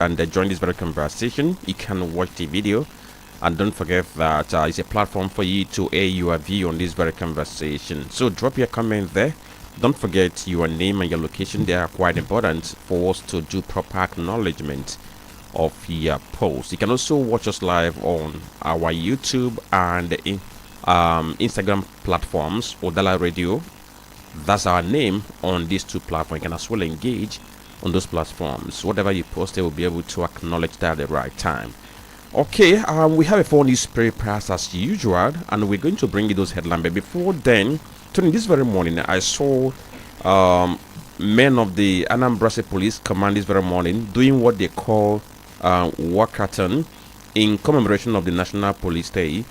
and join this very conversation, you can watch the video. And don't forget that it's a platform for you to air your view on this very conversation. So drop your comment there. Don't forget your name and your location. They are quite important for us to do proper acknowledgement of your post. You can also watch us live on our YouTube and Instagram platforms, Udala Radio. That's our name on these two platforms. You can as well engage on those platforms. Whatever you post, they will be able to acknowledge that at the right time. Okay, we have a 4 newspaper as usual, and we're going to bring you those headlines. But before then, Tony, this very morning, I saw men of the Anambra State Police Command this very morning doing what they call walkathon in commemoration of the National Police Day.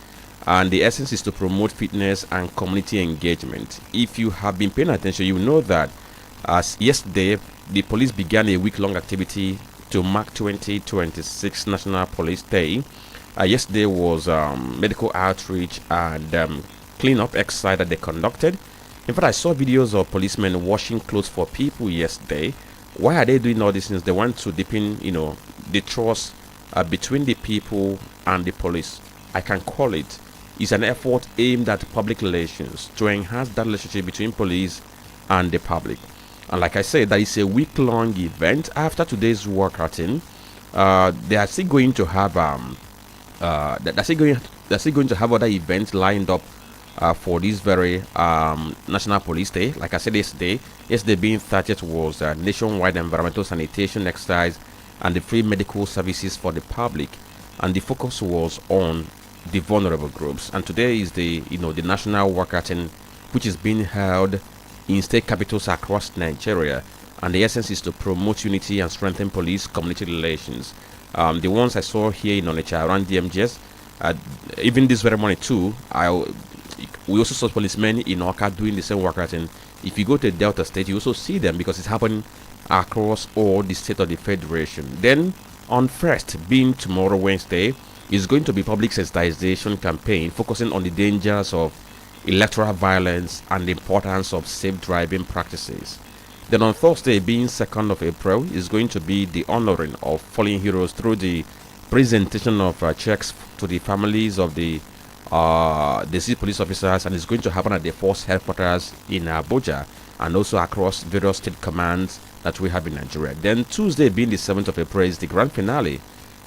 And the essence is to promote fitness and community engagement. If you have been paying attention, you know that as yesterday, the police began a week-long activity to mark 2026 National Police Day. Yesterday was medical outreach and clean-up exercise that they conducted. In fact, I saw videos of policemen washing clothes for people yesterday. Why are they doing all these things? They want to deepen, the trust between the people and the police. I can call it. It's an effort aimed at public relations to enhance that relationship between police and the public. And like I said, that is a week-long event. After today's walkathon, they are still going to have they're still going to have other events lined up for this very National Police Day. Like I said yesterday being 30th was nationwide environmental sanitation exercise and the free medical services for the public, and the focus was on the vulnerable groups. And today is the the national walkathon, which is being held in state capitals across Nigeria, and the essence is to promote unity and strengthen police community relations. The ones I saw here in Onitsha around DMGS, even this very morning too, we also saw policemen in Oka doing the same walkathon. If you go to Delta State, you also see them because it's happening across all the state of the federation. Then on first, being tomorrow Wednesday, is going to be public sensitization campaign focusing on the dangers of electoral violence and the importance of safe driving practices. Then on Thursday, being 2nd of April, is going to be the honoring of fallen heroes through the presentation of checks to the families of the deceased police officers, and it's going to happen at the force headquarters in Abuja and also across various state commands that we have in Nigeria. Then Tuesday, being the 7th of April, is the grand finale,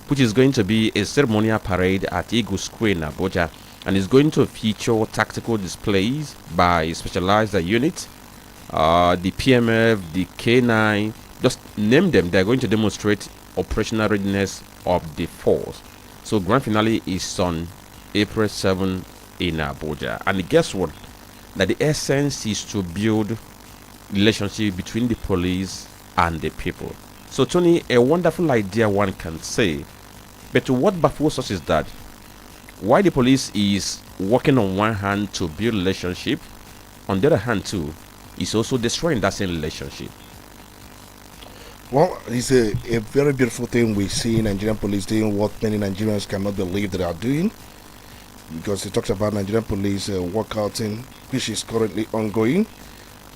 which is going to be a ceremonial parade at Eagle Square in Abuja, and is going to feature tactical displays by specialized units, the PMF, the K9, just name them. They're going to demonstrate operational readiness of the force. So grand finale is on April 7 in Abuja. And guess what? That the essence is to build relationship between the police and the people. So Tony, a wonderful idea one can say, but what baffles us is that why the police is working on one hand to build relationship, on the other hand too, is also destroying that same relationship. Well, it's a very beautiful thing we see Nigerian police doing what many Nigerians cannot believe they are doing, because it talks about Nigerian police walkouting, which is currently ongoing.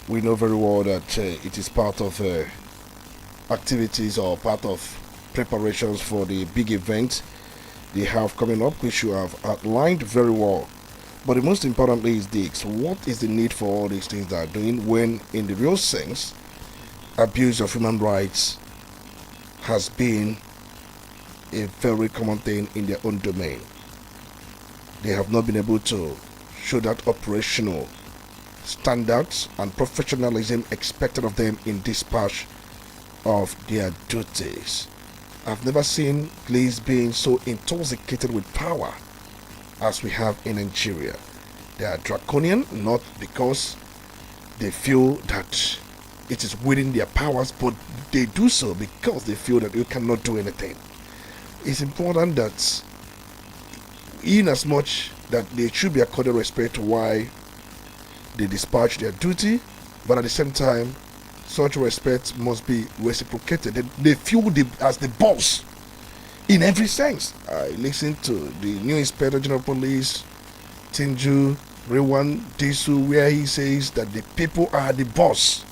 We know very well that it is part of activities or part of preparations for the big event they have coming up, which you have outlined very well. But the most importantly is this: what is the need for all these things they are doing when, in the real sense, abuse of human rights has been a very common thing in their own domain? They have not been able to show that operational standards and professionalism expected of them in dispatch of their duties. I've never seen police being so intoxicated with power as we have in Nigeria. They are draconian, not because they feel that it is within their powers, but they do so because they feel that you cannot do anything. It's important that, in as much that they should be accorded respect to why they dispatch their duty, but at the same time, such respect must be reciprocated. They feel as the boss in every sense. I listened to the new Inspector General of Police, Tinju Rewan Disu, where he says that the people are the boss.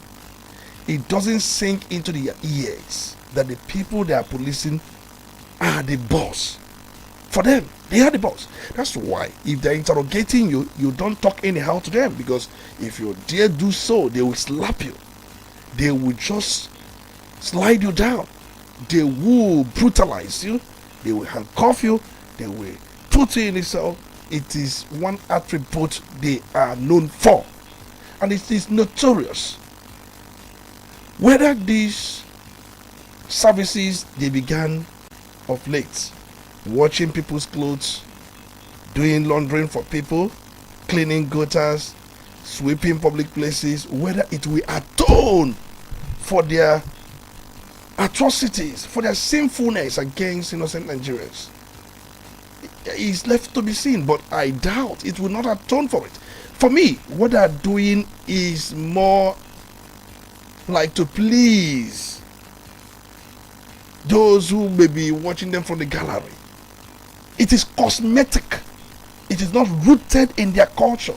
It doesn't sink into their ears that the people they are policing are the boss. For them, they are the boss. That's why if they're interrogating you, you don't talk anyhow to them, because if you dare do so, they will slap you. They will just slide you down. They will brutalize you. They will handcuff you. They will put you in a cell. It is one attribute they are known for, and it is notorious. Whether these services they began of late, washing people's clothes, doing laundering for people, cleaning gutters, sweeping public places, whether it will atone for their atrocities, for their sinfulness against innocent Nigerians, is left to be seen, but I doubt it will not atone for it. For me, what they are doing is more like to please those who may be watching them from the gallery. It is cosmetic. It is not rooted in their culture.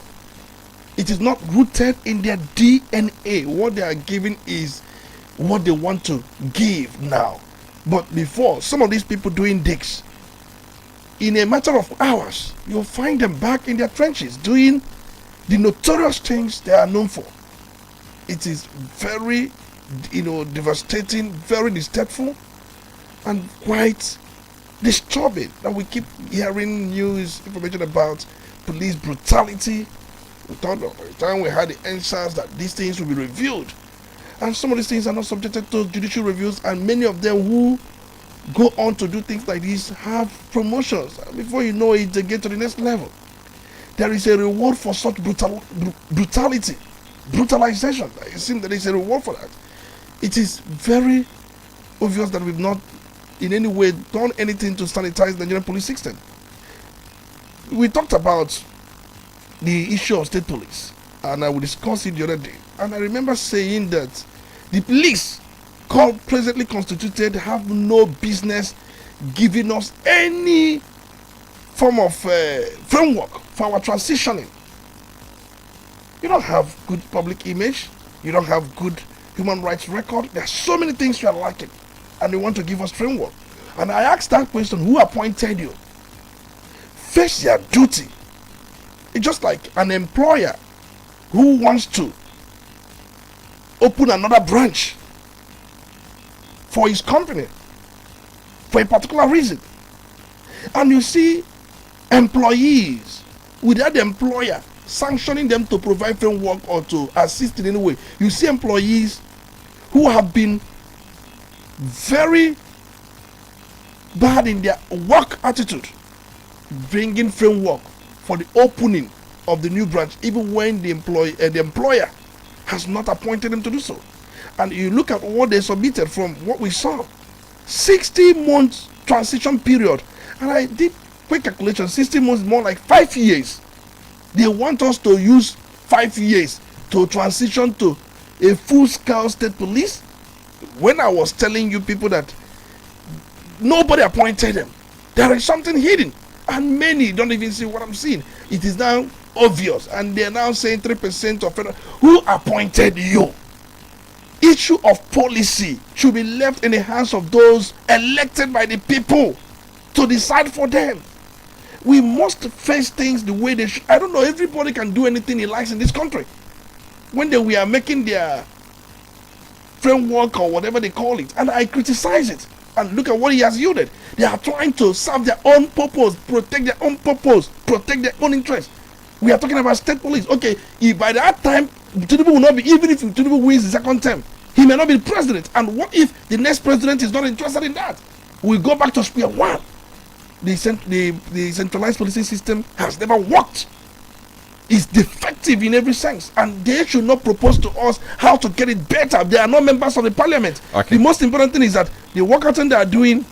It is not rooted in their DNA. What they are giving is what they want to give now. But before, some of these people doing this, in a matter of hours, you'll find them back in their trenches doing the notorious things they are known for. It is very, devastating, very distasteful, and quite disturbing that we keep hearing news information about police brutality. We thought by the time we had the answers that these things will be reviewed, and some of these things are not subjected to judicial reviews, and many of them who go on to do things like this have promotions. Before you know it, they get to the next level. There is a reward for such brutality, brutalization. It seems that there is a reward for that. It is very obvious that we've not in any way done anything to sanitize the Nigerian police system. We talked about the issue of state police, and I will discuss it the other day. And I remember saying that the police presently constituted have no business giving us any form of framework for our transitioning. You don't have good public image. You don't have good human rights record. There are so many things you are lacking, and they want to give us framework. And I asked that question: who appointed you? Face your duty. It's just like an employer who wants to open another branch for his company for a particular reason, and you see employees without the employer sanctioning them to provide framework or to assist in any way. You see employees who have been very bad in their work attitude, bringing framework for the opening of the new branch, even when the employer has not appointed them to do so. And you look at what they submitted from what we saw, 60 months transition period, and I did quick calculation. 60 months is more like 5 years. They want us to use 5 years to transition to a full-scale state police, when I was telling you people that nobody appointed them. There is something hidden, and many don't even see what I'm seeing. It is now obvious, and they're now saying 3% of federal. Who appointed you? Issue of policy should be left in the hands of those elected by the people to decide for them. We must face things the way they should. I don't know, everybody can do anything he likes in this country. When we are making their framework or whatever they call it, and I criticize it, and look at what he has yielded. They are trying to serve their own purpose, protect their own purpose, protect their own interest. We are talking about state police. Okay, if by that time Tinubu will not be, even if Tinubu wins the second term, he may not be president. And what if the next president is not interested in that? We go back to square one. The centralized policing system has never worked. It's defective in every sense, and they should not propose to us how to get it better. They are not members of the parliament. Okay. The most important thing is that the work they are doing,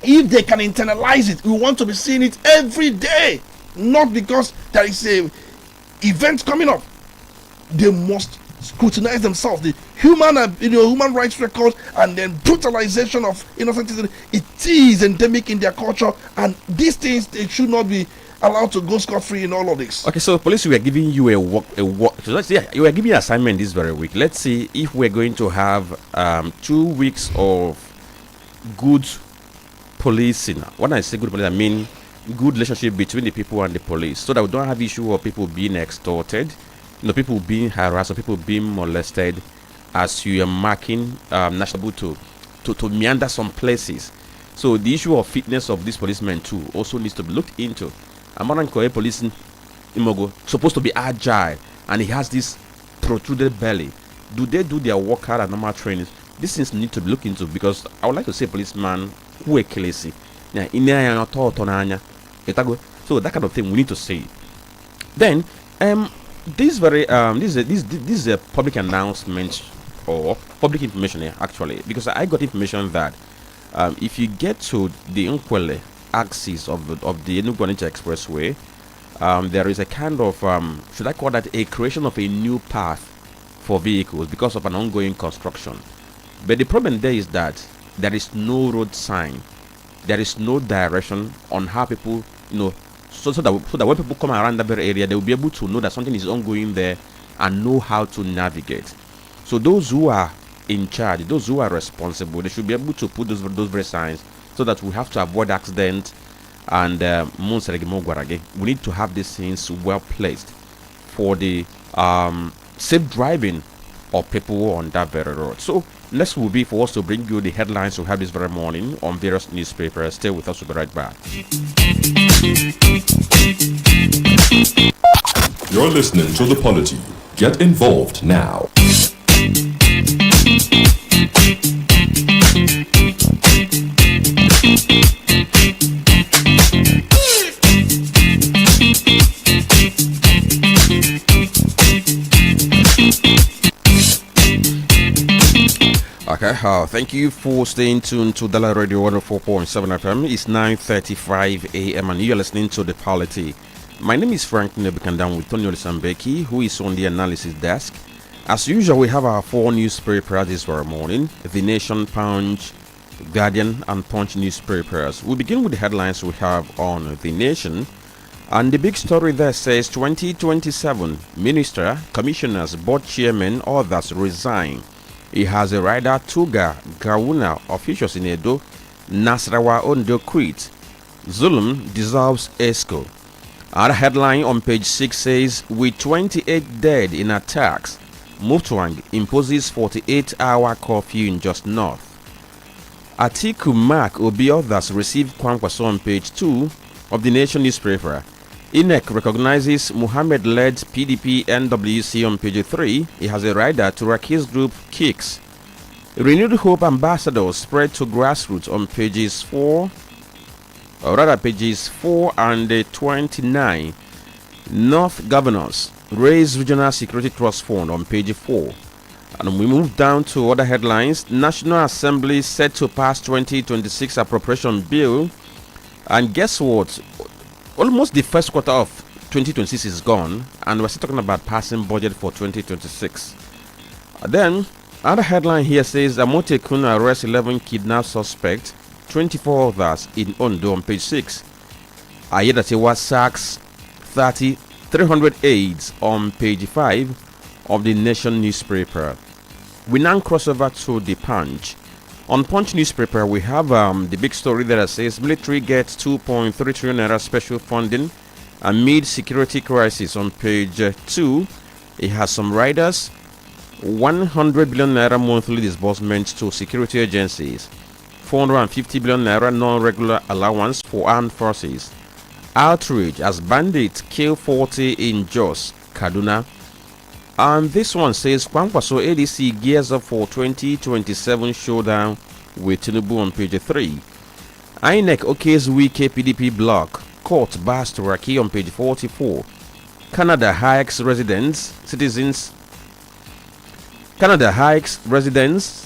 if they can internalize it, we want to be seeing it every day, not because there is a event coming up. They must scrutinize themselves. The human rights record and then brutalization of innocent citizens, it is endemic in their culture, and these things, they should not be allowed to go scot-free in all of this. Okay, so police, we are giving you a work. So let's say you are giving an assignment this very week. Let's see if we're going to have 2 weeks of good policing. When I say good policing, I mean good relationship between the people and the police, so that we don't have issue of people being extorted, people being harassed, or people being molested, as you are marking national to meander some places. So the issue of fitness of these policemen too also needs to be looked into. A modern policing Imogo supposed to be agile, and he has this protruded belly. Do they do their work hard and normal trainings? These things need to be looked into, because I would like to say policeman who are classy. So that kind of thing we need to say. Then this is a public announcement or public information here, actually, because I got information that if you get to the Nkwele axis of the Enugu Onitsha Expressway, there is a kind of should I call that a creation of a new path for vehicles because of an ongoing construction. But the problem there is that there is no road sign, there is no direction on how people, so that when people come around that very area, they will be able to know that something is ongoing there and know how to navigate. So those who are in charge, those who are responsible, they should be able to put those very signs, so that we have to avoid accident and we need to have these things well placed for the safe driving of people on that very road. So next will be for us to bring you the headlines we have this very morning on various newspapers. Stay with us, we'll be right back. You're listening to the Polity. Get involved now. Okay, thank you for staying tuned to Udala Radio 104.7 FM. It's 9:35 a.m. and you're listening to the Polity. My name is Frank Nebukandam with Tony Olisambeki, who is on the analysis desk. As usual, we have our 4 newspapers this very morning: The Nation, Punch, Guardian, and Punch newspapers. We'll begin with the headlines we have on The Nation. And the big story there says 2027 minister, commissioners, board chairmen, others resign. He has a rider Tuga, Gawuna, officials in Edo, Nasrawa Ondo quit. Zulum dissolves ESCO. Our headline on page 6 says, with 28 dead in attacks, Mutwang imposes 48-hour curfew in Just North. Atiku Mark Obi others received Kwankwaso on page 2 of the Nation newspaper. INEC recognizes Muhammad-led PDP NWC on page 3. He has a rider to Raki's group Kicks. Renewed Hope ambassadors spread to grassroots on pages 4 and 29. North governors raise regional security trust fund on page 4. And we move down to other headlines. National Assembly set to pass 2026 appropriation bill. And guess what? Almost the first quarter of 2026 is gone, and we're still talking about passing budget for 2026. Then, other headline here says Amotekun arrests 11 kidnapped suspects, 24 others in Ondo on page 6. Ayedatewa sacks 300 aides on page 5 of the Nation newspaper. We now cross over to the Punch. On Punch newspaper, we have the big story that says military gets 2.3 trillion naira special funding amid security crisis on page 2. It has some riders, 100 billion naira monthly disbursements to security agencies, 450 billion naira non-regular allowance for armed forces, outrage as bandits kill 40 in Jos, Kaduna. And this one says Kwankwaso ADC gears up for 2027 showdown with Tinubu on page 3. INEC OK's Wike PDP block, court bars to Raki on page 44. Canada hikes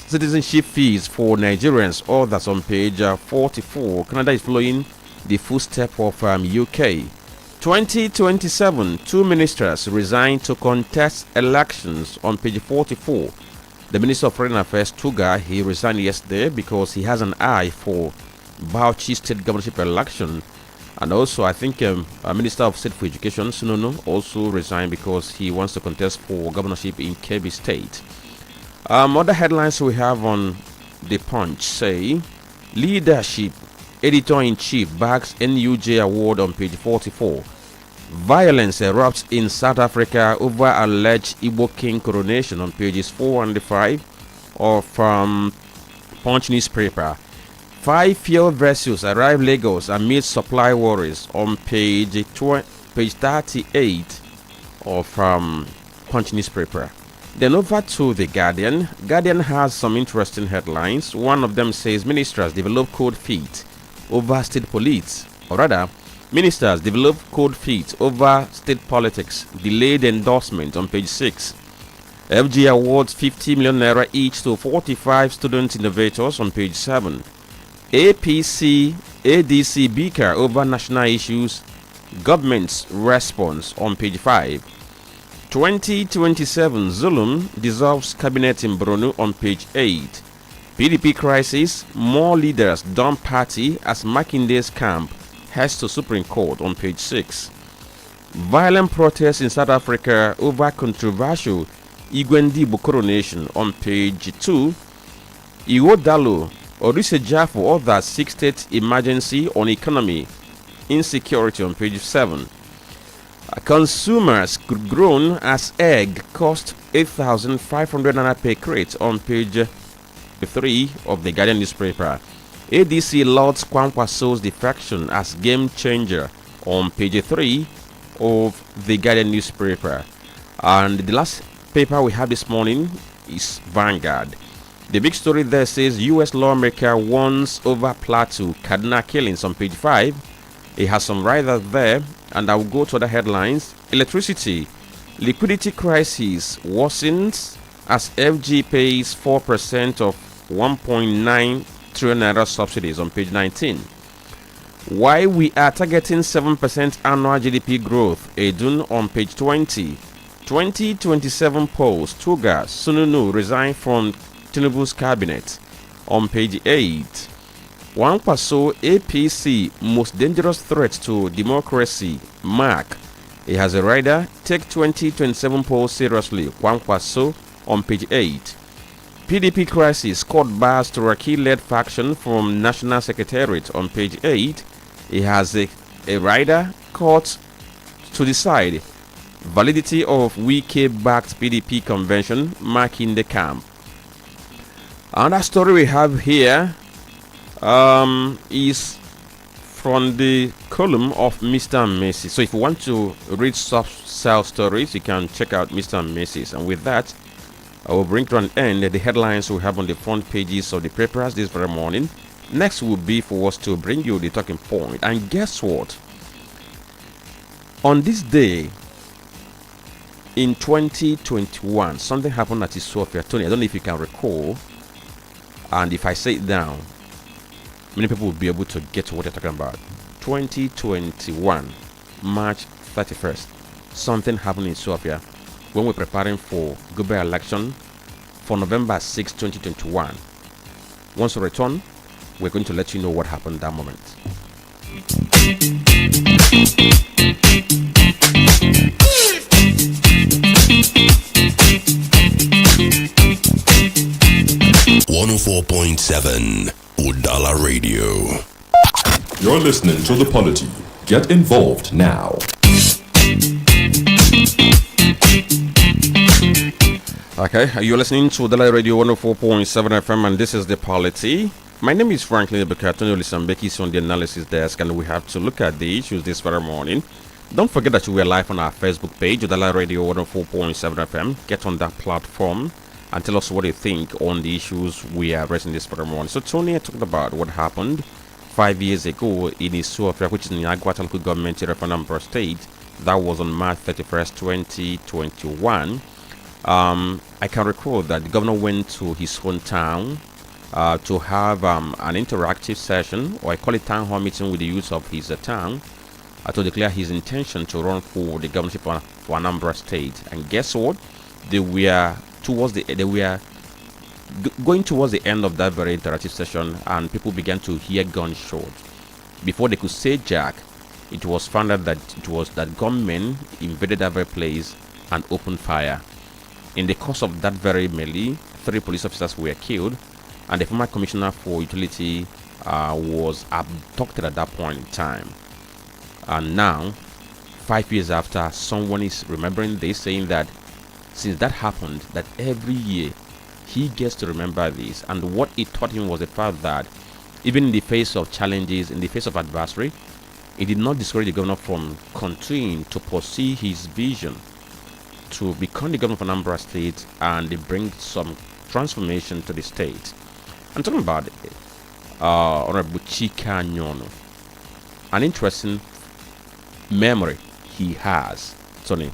citizenship fees for Nigerians, all that's on page 44. Canada is following the footstep of UK. 2027, 2 ministers resign to contest elections on page 44. The Minister of Foreign Affairs, Tuga, he resigned yesterday because he has an eye for Bauchi State governorship election. And also, I think Minister of State for Education, Sunono, also resigned because he wants to contest for governorship in Kebbi State. Other headlines we have on the Punch say, Leadership, editor-in-chief backs NUJ award on page 44. Violence erupts in South Africa over alleged Igbo king coronation on pages 4 and 5 of Punch newspaper. 5 fuel vessels arrive Lagos amid supply worries on page 38 of Punch newspaper. Then over to the Guardian. Guardian has some interesting headlines. One of them says ministers develop cold feet over state police, or rather, ministers develop cold feet over state politics. Delayed endorsement on page 6. FG awards 50 million naira each to 45 student innovators on page 7. APC, ADC bicker over national issues. Government's response on page 5. 2027 Zulum dissolves cabinet in Borno on page 8. PDP crisis, more leaders dump party as Makinde's camp heads to Supreme Court on page 6. Violent protests in South Africa over controversial Igwendibo coronation on page 2. Udala, Orisejafo for others 6 state emergency on economy insecurity on page 7. Consumers could groan as egg cost 8,500 naira per crate on page 3 of the Guardian newspaper. ADC lauds Kwankwaso's defection as game changer on page 3 of the Guardian newspaper. And the last paper we have this morning is Vanguard. The big story there says US lawmaker warns over Plateau Kaduna killings on page 5. It has some riders there, and I will go to the headlines. Electricity, liquidity crisis worsens as FG pays 4% of 1.9 trillion naira subsidies on page 19. Why we are targeting 7% annual GDP growth, Edun on page 20. 2027 polls, Tuga Sununu resign from Tinubu's cabinet on page 8. Kwankwaso APC most dangerous threat to democracy, Mark. It has a rider, take 2027 polls seriously, Kwankwaso on page 8. PDP crisis, court bars Turaki-led faction from National Secretariat on page 8. It has a rider, court to decide validity of Wike-backed PDP convention, marking the camp. Another story we have here is from the column of Mr. and Mrs. So if you want to read soft sell stories, you can check out Mr. and Mrs. And with that, I will bring to an end the headlines we have on the front pages of the papers this very morning. Next will be for us to bring you the talking point. And guess what? On this day in 2021, something happened at Isofia. Tony, I don't know if you can recall. And if I say it down, many people will be able to get what you're talking about. 2021, March 31st. Something happened in Sofia when we're preparing for gubernatorial election for November 6, 2021. Once we return, we're going to let you know what happened that moment. .7 Udala Radio. You're listening to The Polity. Get involved now. Okay, you're listening to Udala Radio 104.7 FM, and this is The Polity. My name is Franklin Bekatoni Olisambeki on the analysis desk, and we have to look at the issues this very morning. Don't forget that we are live on our Facebook page, Udala Radio 104.7 FM. Get on that platform and tell us what you think on the issues we are raising this very morning. So Tony, I talked about what happened 5 years ago in Isofia, which is in the Agwata local government referendum state. That was on March 31st, 2021. I can recall that the governor went to his hometown to have an interactive session, or I call it town hall meeting, with the youth of his town to declare his intention to run for the governorship for Anambra State. And guess what? They were going towards the end of that very interactive session, and people began to hear gunshots. Before they could say jack, it was found out that it was that gunmen invaded that very place and opened fire. In the course of that very melee, 3 police officers were killed, and the former commissioner for utility was abducted at that point in time. And now, 5 years after, someone is remembering this, saying that since that happened, that every year he gets to remember this. And what it taught him was the fact that even in the face of challenges, in the face of adversary, it did not discourage the governor from continuing to pursue his vision to become the governor of Anambra State and bring some transformation to the state. I'm talking about Honorable Chika Nyono. An interesting memory he has. Tony.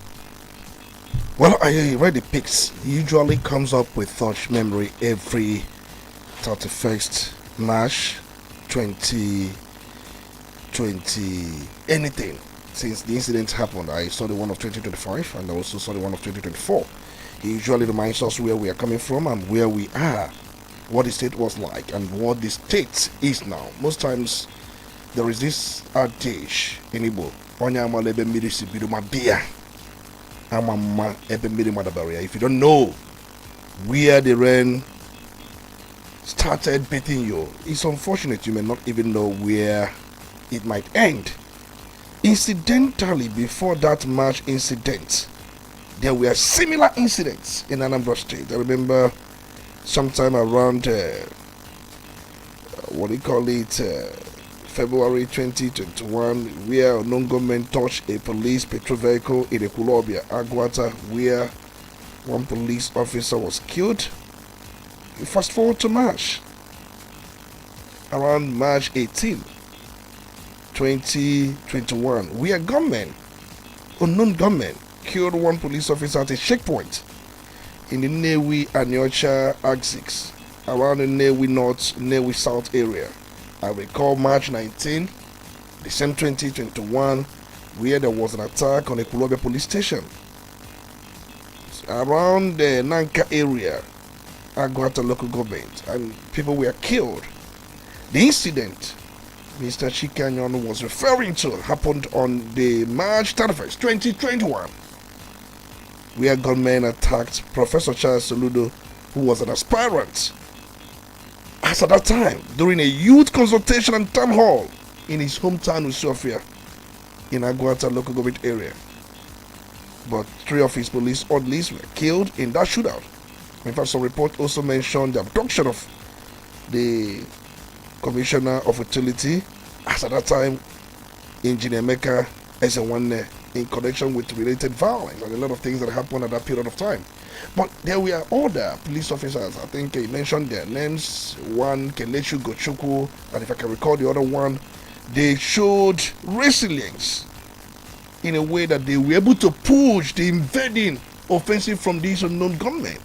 Well, I read the pics. He usually comes up with such memory every 31st March 2020 anything. Since the incident happened, I saw the one of 2025 and I also saw the one of 2024. He usually reminds us where we are coming from and where we are, what the state was like and what the state is now. Most times there is this adage in Igbo, Onya amalebe mmiri si bido mabia, amama ebe mmiri madabaria. If you don't know where the rain started beating you, it's unfortunate you may not even know where it might end. Incidentally, before that March incident, there were similar incidents in Anambra State. I remember sometime around February 2021, where unknown gunmen touched a police petrol vehicle in Ekulobia, Agwata, where one police officer was killed. Fast forward to March, around March 18, 2021, where unknown gunmen, killed one police officer at a checkpoint in the Newi Aniocha Axis, around the Newi North, Newi South area. I recall March 19, the same 2021, where there was an attack on a Kulobia police station. Around the Nanka area, Agwata local government, and people were killed. The incident Mr. Chikanyon was referring to happened on the March 31st, 2021, where gunmen attacked Professor Charles Soludo, who was an aspirant as at that time during a youth consultation and town hall in his hometown of Sofia in Agwata local government area. But 3 of his police orderlies were killed in that shootout. In fact, some reports also mentioned the abduction of the Commissioner of Utility, as at that time, Engineer Meka Ezenwanne, in connection with related violence and a lot of things that happened at that period of time. But there were other police officers. I think he mentioned their names. One, Kelechi Gochukwu, and if I can recall the other one, they showed resilience in a way that they were able to push the invading offensive from these unknown gunmen.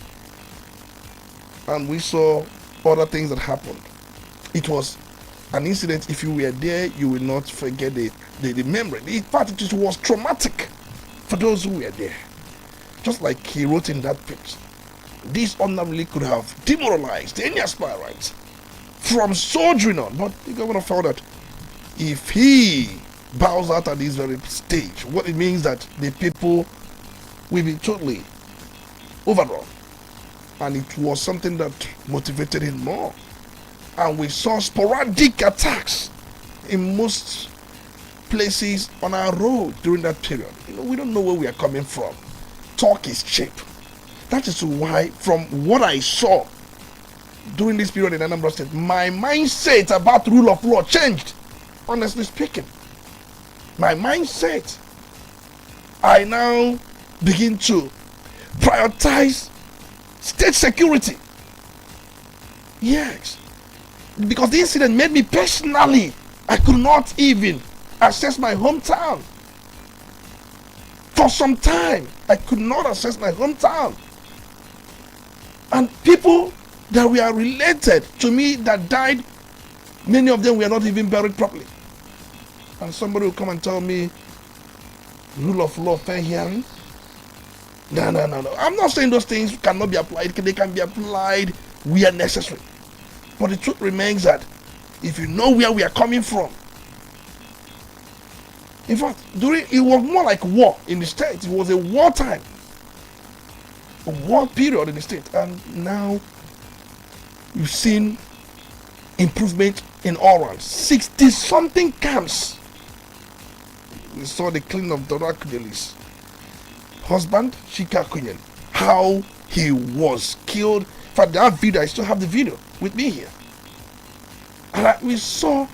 And we saw other things that happened. It was an incident, if you were there, you will not forget the memory. In fact, it was traumatic for those who were there. Just like he wrote in that page, this ordinarily could have demoralized any aspirant from soldiering on. But the governor found that if he bows out at this very stage, what it means that the people will be totally overrun. And it was something that motivated him more. And we saw sporadic attacks in most places on our road during that period. We don't know where we are coming from. Talk is cheap. That is why, from what I saw during this period in Anambra State, my mindset about rule of law changed. Honestly speaking, my mindset. I now begin to prioritize state security. Yes. Because the incident made me personally, I could not even access my hometown. For some time, I could not access my hometown. And people that were related to me that died, many of them were not even buried properly. And somebody will come and tell me, rule of law, fair hearing. No. I'm not saying those things cannot be applied. They can be applied where necessary. But the truth remains that if you know where we are coming from, in fact, it was more like war in the state. It was a wartime, a war period in the state. And now you've seen improvement in all round. 60 something camps. We saw the killing of Dora Kunyeli's husband, Chika Kunyeli. How he was killed. In fact, that video, I still have the video with me here. And we saw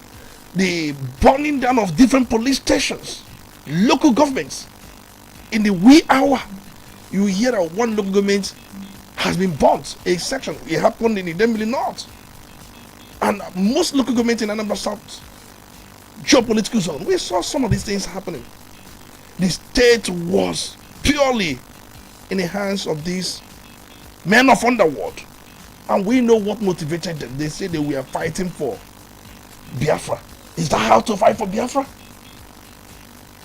the burning down of different police stations, local governments. In the wee hour, you hear that one local government has been burnt, a section. It happened in the Idemili North. And most local governments in Anambra South, geopolitical zone, we saw some of these things happening. The state was purely in the hands of these men of underworld. And we know what motivated them. They say they were fighting for Biafra. Is that how to fight for Biafra?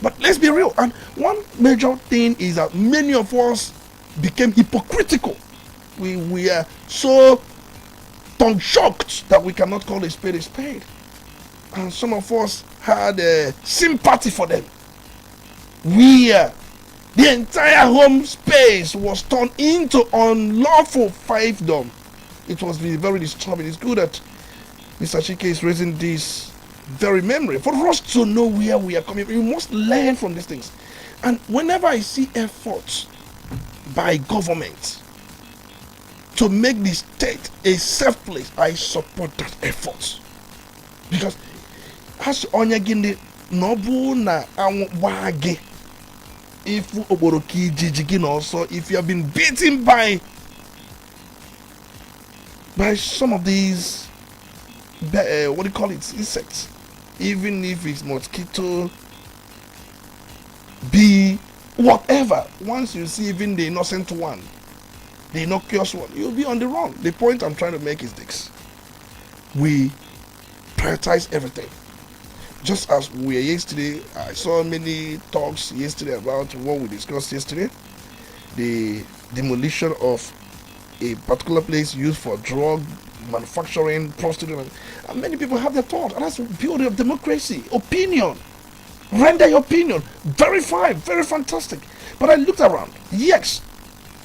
But let's be real. And one major thing is that many of us became hypocritical. We are so tongue-shocked that we cannot call a spade a spade. And some of us had sympathy for them. The entire home space was turned into unlawful fiefdom. It was very disturbing. It's good that Mr. Chike is raising this very memory for us to know where we are coming from. We must learn from these things. And whenever I see efforts by government to make the state a safe place, I support that effort. Because as Onyagindi Nobu na Wage, if Oboroki Jijigin also, if you have been beaten by some of these insects, even if it's mosquito, bee, whatever, once you see even the innocent one, the innocuous one, you'll be on the run. The point I'm trying to make is this: we prioritize everything. Just as we were yesterday, I saw many talks yesterday about what we discussed yesterday, the demolition of a particular place used for drug manufacturing, prostitution, and many people have their thoughts, and that's the beauty of democracy. Opinion, render your opinion, verify, very fantastic. But I looked around. Yes,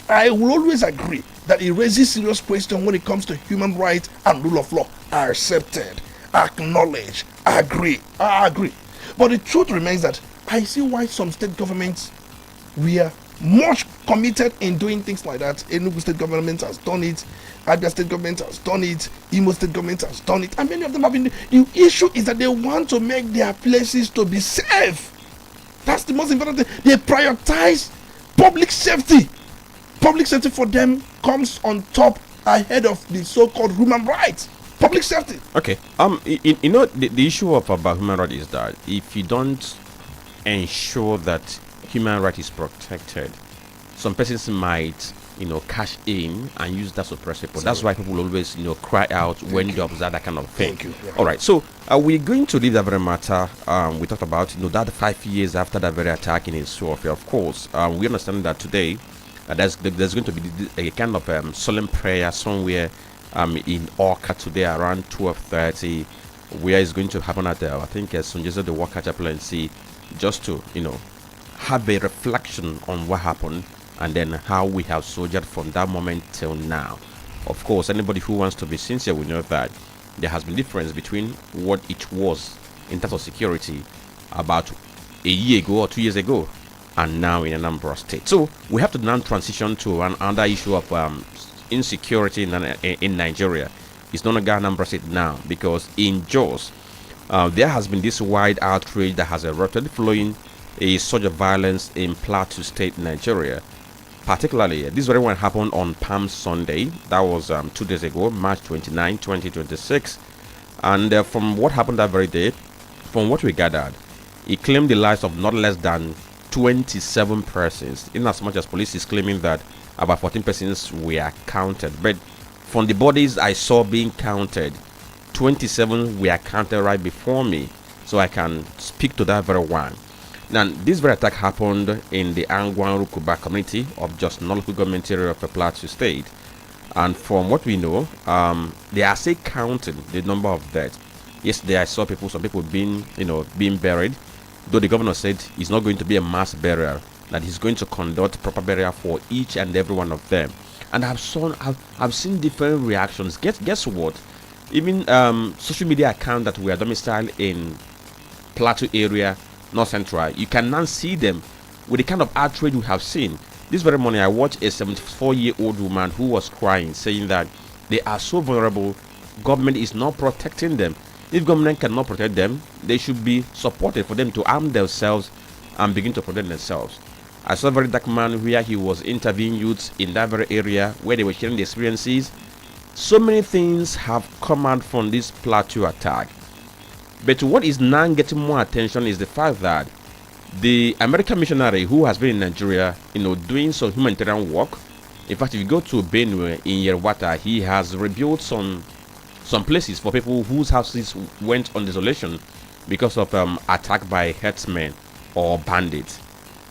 I will always agree that it raises serious questions when it comes to human rights and rule of law. I accepted, acknowledge, I agree. But the truth remains that I see why some state governments were much committed in doing things like that. Enugu state government has done it, Abia state government has done it, Imo state government has done it, and many of them have been. The issue is that they want to make their places to be safe. That's the most important thing. They prioritize public safety. Public safety for them comes on top ahead of the so-called human rights. Public safety. Okay. The issue about human rights is that if you don't ensure that human right is protected, some persons might, cash in and use that to suppress people. That's why people always, cry out when they observe that kind of thing. Thank you. Yeah. All right. So we're going to leave that very matter. We talked about, that 5 years after that very attack in Sofia. Of course, we understand that today there's going to be a kind of solemn prayer somewhere in Orca today around 12:30, where it's going to happen at I think St. Joseph the Walker Chaplaincy, just to have a reflection on what happened and then how we have soldiered from that moment till now. Of course, anybody who wants to be sincere will know that there has been difference between what it was in terms of security about a year ago or 2 years ago and now in Anambra State. So we have to now transition to another issue of insecurity in Nigeria. It's no longer Anambra State now, because in Jos there has been this wide outrage that has erupted following a surge of violence in Plateau State, Nigeria. Particularly, this very one happened on Palm Sunday. That was 2 days ago, March 29, 2026. And from what happened that very day, from what we gathered, it claimed the lives of not less than 27 persons, in as much as police is claiming that about 14 persons were counted. But from the bodies I saw being counted, 27 were counted right before me, so I can speak to that very one. Now, this very attack happened in the Angwan Rukuba community of just non-local government area of the Plateau State. And from what we know, they are still counting the number of deaths. Yesterday, I saw some people being buried, though the governor said it's not going to be a mass burial, that he's going to conduct proper burial for each and every one of them. And I've seen different reactions. Guess what? even social media accounts that were domiciled in Plateau area, North Central, you can now see them with the kind of outrage we have seen. This very morning, I watched a 74-year-old woman who was crying, saying that they are so vulnerable, government is not protecting them. If government cannot protect them, they should be supported for them to arm themselves and begin to protect themselves. I saw a very dark man where he was interviewing youths in that very area where they were sharing the experiences. So many things have come out from this Plateau attack. But what is now getting more attention is the fact that the American missionary who has been in Nigeria, doing some humanitarian work. In fact, if you go to Benue in Yerwata, he has rebuilt some places for people whose houses went on desolation because of attack by herdsmen or bandits.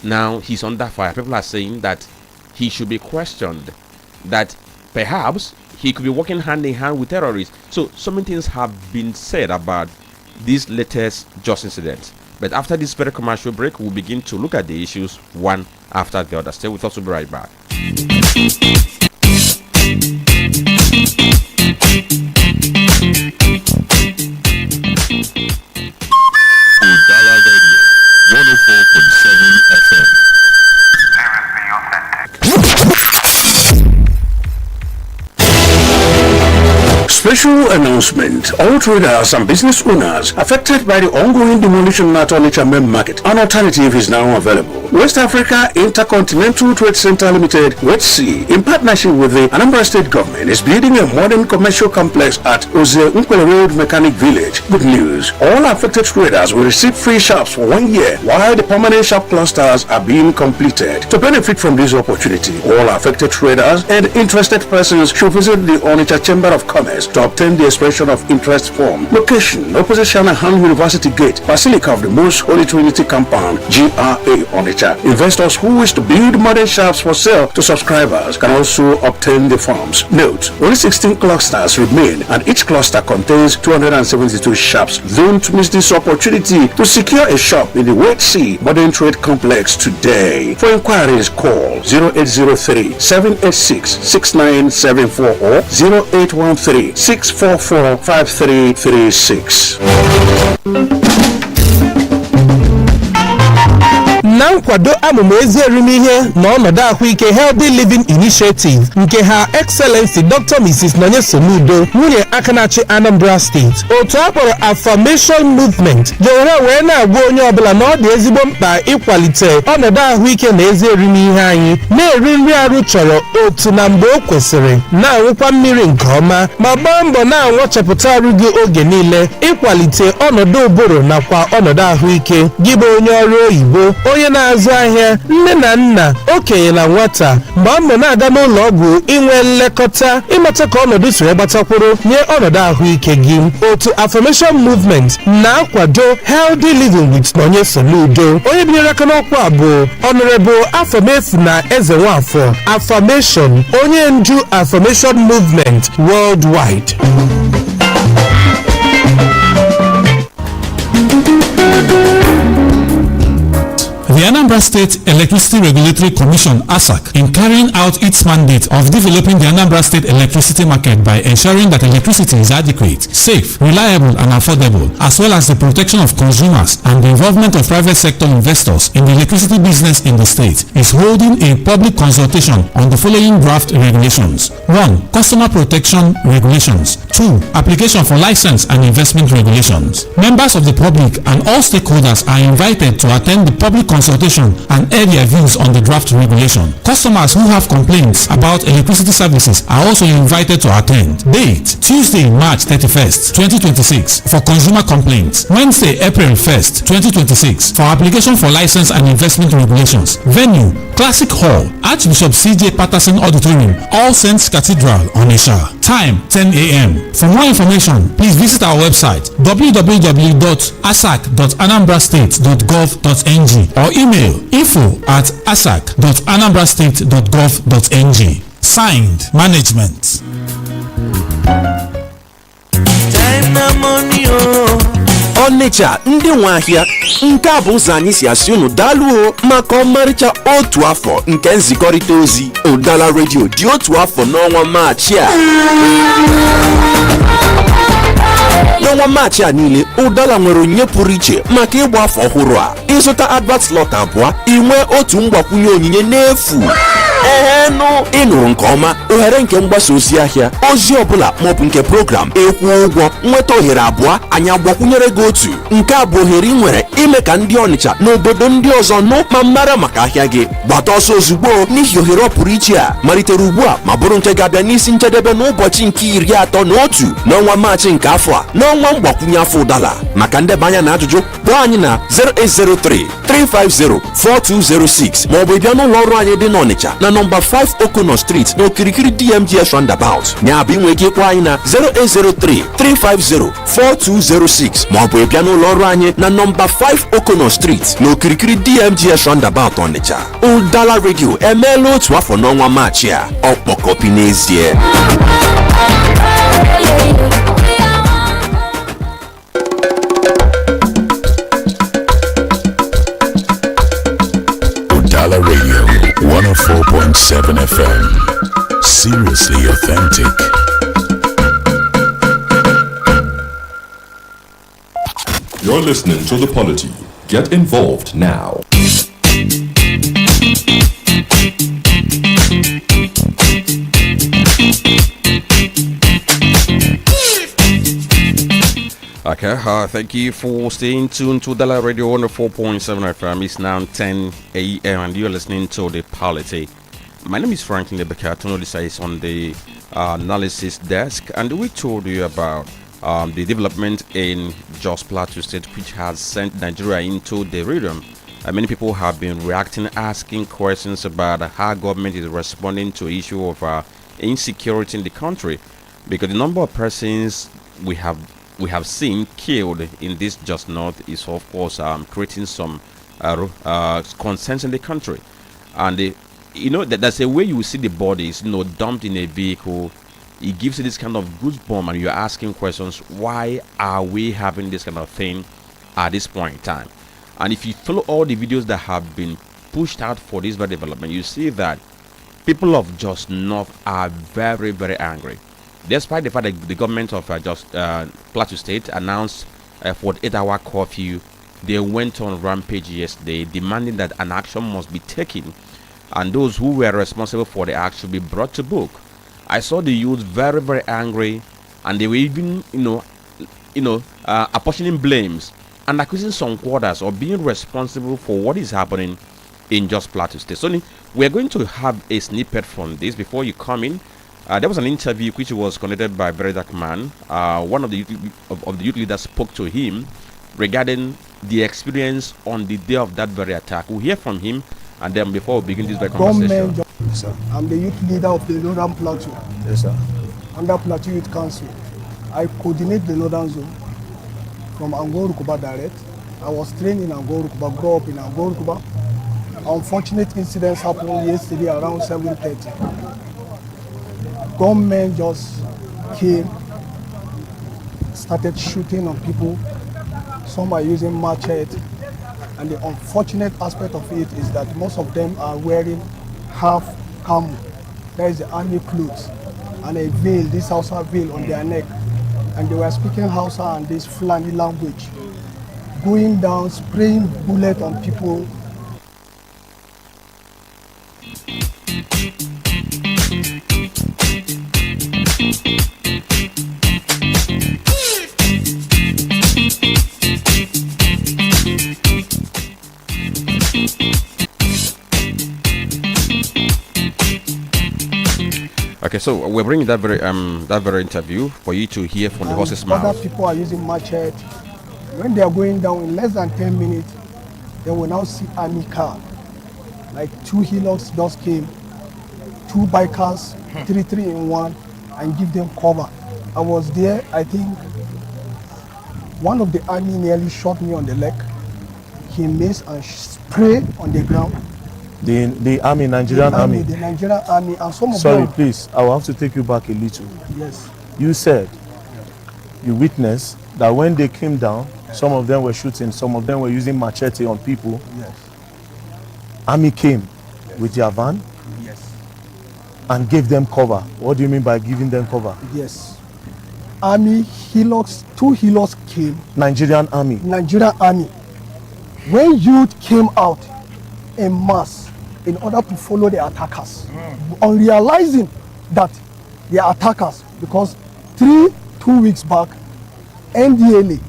Now he's under fire. People are saying that he should be questioned, that perhaps he could be working hand in hand with terrorists. So many things have been said about this latest just incident. But after this very commercial break, we'll begin to look at the issues one after the other. Stay with us, we'll be right back. Udala Radio, 104.7 FM. Special announcement. All traders and business owners affected by the ongoing demolition at Onitsha Main Market. An alternative is now available. West Africa Intercontinental Trade Center Limited, WETC, in partnership with the Anambra State Government, is building a modern commercial complex at Oze Nkwele Road Mechanic Village. Good news. All affected traders will receive free shops for 1 year while the permanent shop clusters are being completed. To benefit from this opportunity, all affected traders and interested persons should visit the Onitsha Chamber of Commerce to obtain the expression of interest form. Location: opposite Shanahan University Gate, Basilica of the Most Holy Trinity Compound, GRA, Onitsha. Investors who wish to build modern shops for sale to subscribers can also obtain the forms. Note: only 16 clusters remain and each cluster contains 272 shops. Don't miss this opportunity to secure a shop in the WETC Modern Trade Complex today. For inquiries, call 0803 786 6974 or 0813 644 5336. na nkwado amụma ezi erimihe na ọnọdụ ahụike Healthy Living Initiative nke ha Excellency Dr. Mrs. Nonye Soludo, nwunye Akanachi Anambra State, otu a kpọrọ Affirmation Movement, jewere wee na-agwa onye ọbụla na ọ dị ezigbo mkpa ịkwalite ọnọdụ ahụike na ezi erimihe anyị, na-eri nri arụ chọrọ otu na mgbe o kwesịrị, na-aṅụkwa mmiri nke ọma, ma gbaa mbọ na-anwachapụta arụ gị oge niile, ịkwalite ọnọdụ ụbụrụ nakwa ọnọdụ ahụike gị bụ onye ọrụ oyibo, onye na-azụ ahịa, nne na nna, okenye na nwata. Mgbe mbọ na-aga n'ụlọ ọgwụ inwe nlekọta ịmata ka ọnọdụ siri gbatakwuru nye ọnọdụ ahụike gị. Otu Affirmation Movement na-akwado Healthy Living with Nonye Soludo. Onye binyere aka n'ọkwa bụ Honorable Afọmefu na Eze Nwafọ. Affirmation, onye ndu Affirmation Movement worldwide. The Anambra State Electricity Regulatory Commission (ASAC), in carrying out its mandate of developing the Anambra State electricity market by ensuring that electricity is adequate, safe, reliable and affordable, as well as the protection of consumers and the involvement of private sector investors in the electricity business in the state, is holding a public consultation on the following draft regulations. 1. Customer Protection Regulations. 2. Application for License and Investment Regulations. Members of the public and all stakeholders are invited to attend the public consultation and air their views on the draft regulation. Customers who have complaints about electricity services are also invited to attend. Date: Tuesday, March 31st, 2026 for consumer complaints. Wednesday, April 1st, 2026 for application for license and investment regulations. Venue: Classic Hall, Archbishop C.J. Patterson Auditorium, All Saints Cathedral, Onitsha. Time: 10 a.m. For more information, please visit our website www.asac.anambrastate.gov.ng or email info@asac.anambrastate.gov.ng. Signed, Management. Onitsha ndị nwe ahịa, nke a bụ ụzọ anyị si asị unu daalụ maka ọmarịcha otu afọ nke nzikọrịta ozi. Udala Radio dị otu afọ n'ọnwa Maachị a. N'ọnwa Maachị a niile, Udala nwere onyinye pụrụ iche maka ịgba afọ ọhụrụ a. Ịzụta advert slot abụọ, inwe otu mgbakwunye onyinye n'efu. Ịnụrụ nke ọma, ohere nke mgbasa ozi ahịa, ozi ọbụla maọbụ nke program, ịkwụ ụgwọ, nweta ohere abụọ, anyị agbakwunyere gị otu. Nke a bụ ohere ị nwere ime ka ndị Ọnịcha na obodo ndị ọzọ nụ ma mara maka ahịa gị. Gbata ọsọ ozugbo n'ihi ohere pụrụ iche a malitere ugbu a ma bụrụ nke ga-abịa n'isi njedebe n'ụbọchị nke 31 n'ọnwa Maachị nke afọ a, n'ọnwa mgbakwunye afọ Udala. Maka ndebanya na ajụjụ, kpọọ anyị na 08033504206 maọbụ bịa n'ụlọ ọrụ anyị dị n'Ọnịcha na nọmba 5 Okono Street n'okirikiri DMGS Roundabout. Ya bụ inwe ike ịkpọ anyị na 08033504206 maọbụ bịa n'ụlọ ọrụ anyị na nọmba 5 Okono Street n'okirikiri DMGS Roundabout Ọnịcha. Udala Radio emeela otu afọ n'ọnwa Maachị a, ọkpọkọpi n'ezie. Udala Radio 104.7 FM. Seriously authentic. You're listening to The Polity. Get involved now. Okay, thank you for staying tuned to Udala Radio 104.7 FM. It's now 10 a.m. and you're listening to The Polity. My name is Franklin Lebeka. Tonolisa is on the analysis desk, and we told you about the development in Jos Plateau State, which has sent Nigeria into the rhythm. Many people have been reacting, asking questions about how government is responding to issue of insecurity in the country, because the number of persons we have seen killed in this Just North is of course creating some concerns in the country. And there's a way you see the bodies dumped in a vehicle. It gives you this kind of goosebump, and you're asking questions, why are we having this kind of thing at this point in time? And if you follow all the videos that have been pushed out for this very development, you see that people of Just North are very, very angry. Despite the fact that the government of Plateau State announced a 48-hour curfew, they went on rampage yesterday, demanding that an action must be taken, and those who were responsible for the act should be brought to book. I saw the youth very, very angry, and they were even, apportioning blames and accusing some quarters of being responsible for what is happening in Jos Plateau State. So we are going to have a snippet from this before you come in. There was an interview which was conducted by Very Dark Man. One of the youth leaders spoke to him regarding the experience on the day of that very attack. We'll hear from him, and then before we begin this very conversation. Yes, sir. I'm the youth leader of the Northern Plateau. Yes, sir. Under Plateau Youth Council. I coordinate the Northern Zone from Angorukuba direct. I was trained in Angorukuba, grew up in Angorukuba. Unfortunate incidents happened yesterday around 7:30. Government just came, started shooting on people. Some are using machete, and the unfortunate aspect of it is that most of them are wearing half camo. That is the army clothes, and a veil, this Hausa veil on their neck, and they were speaking Hausa and this Fulani language, going down, spraying bullets on people. Okay, so we're bringing that very interview for you to hear from the horse's mouth. Other people are using machete. When they are going down in less than 10 minutes, they will now see army car. Like 2 Hilux just came, 2 bikers, 3 in 1, and give them cover. I was there. I think one of the army nearly shot me on the leg. He missed and sprayed on the ground. The army, Nigerian army. The Nigerian army, and some of Sorry, them. please, I will have to take you back a little. Yes. You said you witnessed that when they came down, some of them were shooting, some of them were using machete on people. Yes. Army came with their van. Yes. And gave them cover. What do you mean by giving them cover? Yes. army, Hilux, 2 Hilux came. Nigerian army. Nigerian army. When youth came out en masse in order to follow the attackers, on realizing that they are attackers, because 2 weeks back, NDLA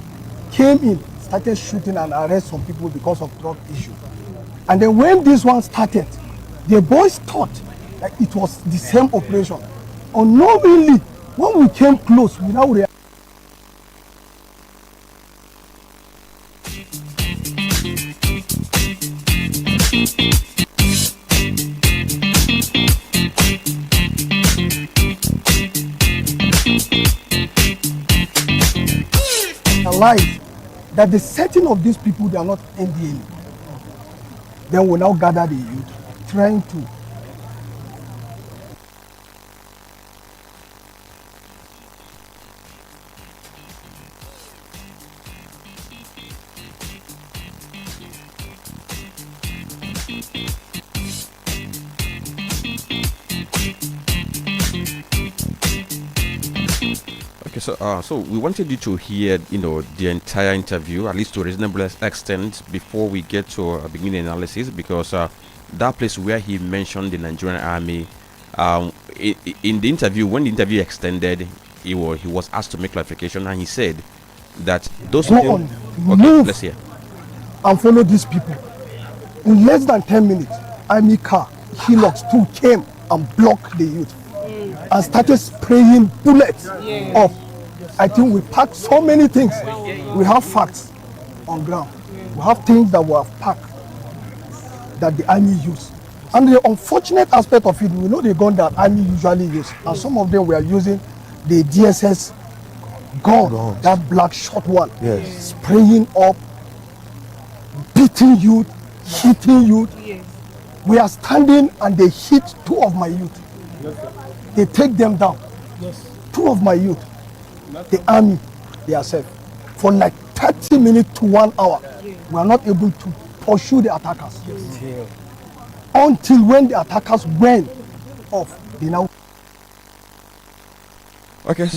came in, started shooting and arrest some people because of drug issue. And then when this one started, the boys thought that it was the same operation. Unknowingly, when we came close, we now realized. That the setting of these people, they are not NDA. Then we now gather the youth, trying to So we wanted you to hear, the entire interview, at least to a reasonable extent, before we get to a beginning analysis, because that place where he mentioned the Nigerian army, in the interview, when the interview extended, he was asked to make clarification, and he said that those people. Move let's hear. And follow these people. In less than 10 minutes, army car, Hilux 2 came and blocked the youth and started spraying bullets up. I think we packed so many things. We have facts on ground. We have things that we have packed that the army use. And the unfortunate aspect of it, we know the gun that army usually use. And some of them were using the DSS gun, that black short one, spraying up, beating youth, hitting youth. We are standing and they hit 2 of my youth. They take them down. 2 of my youth. The army, they are safe. For like 30 minutes to 1 hour, we are not able to pursue the attackers. Until when the attackers went off, they now. Okay.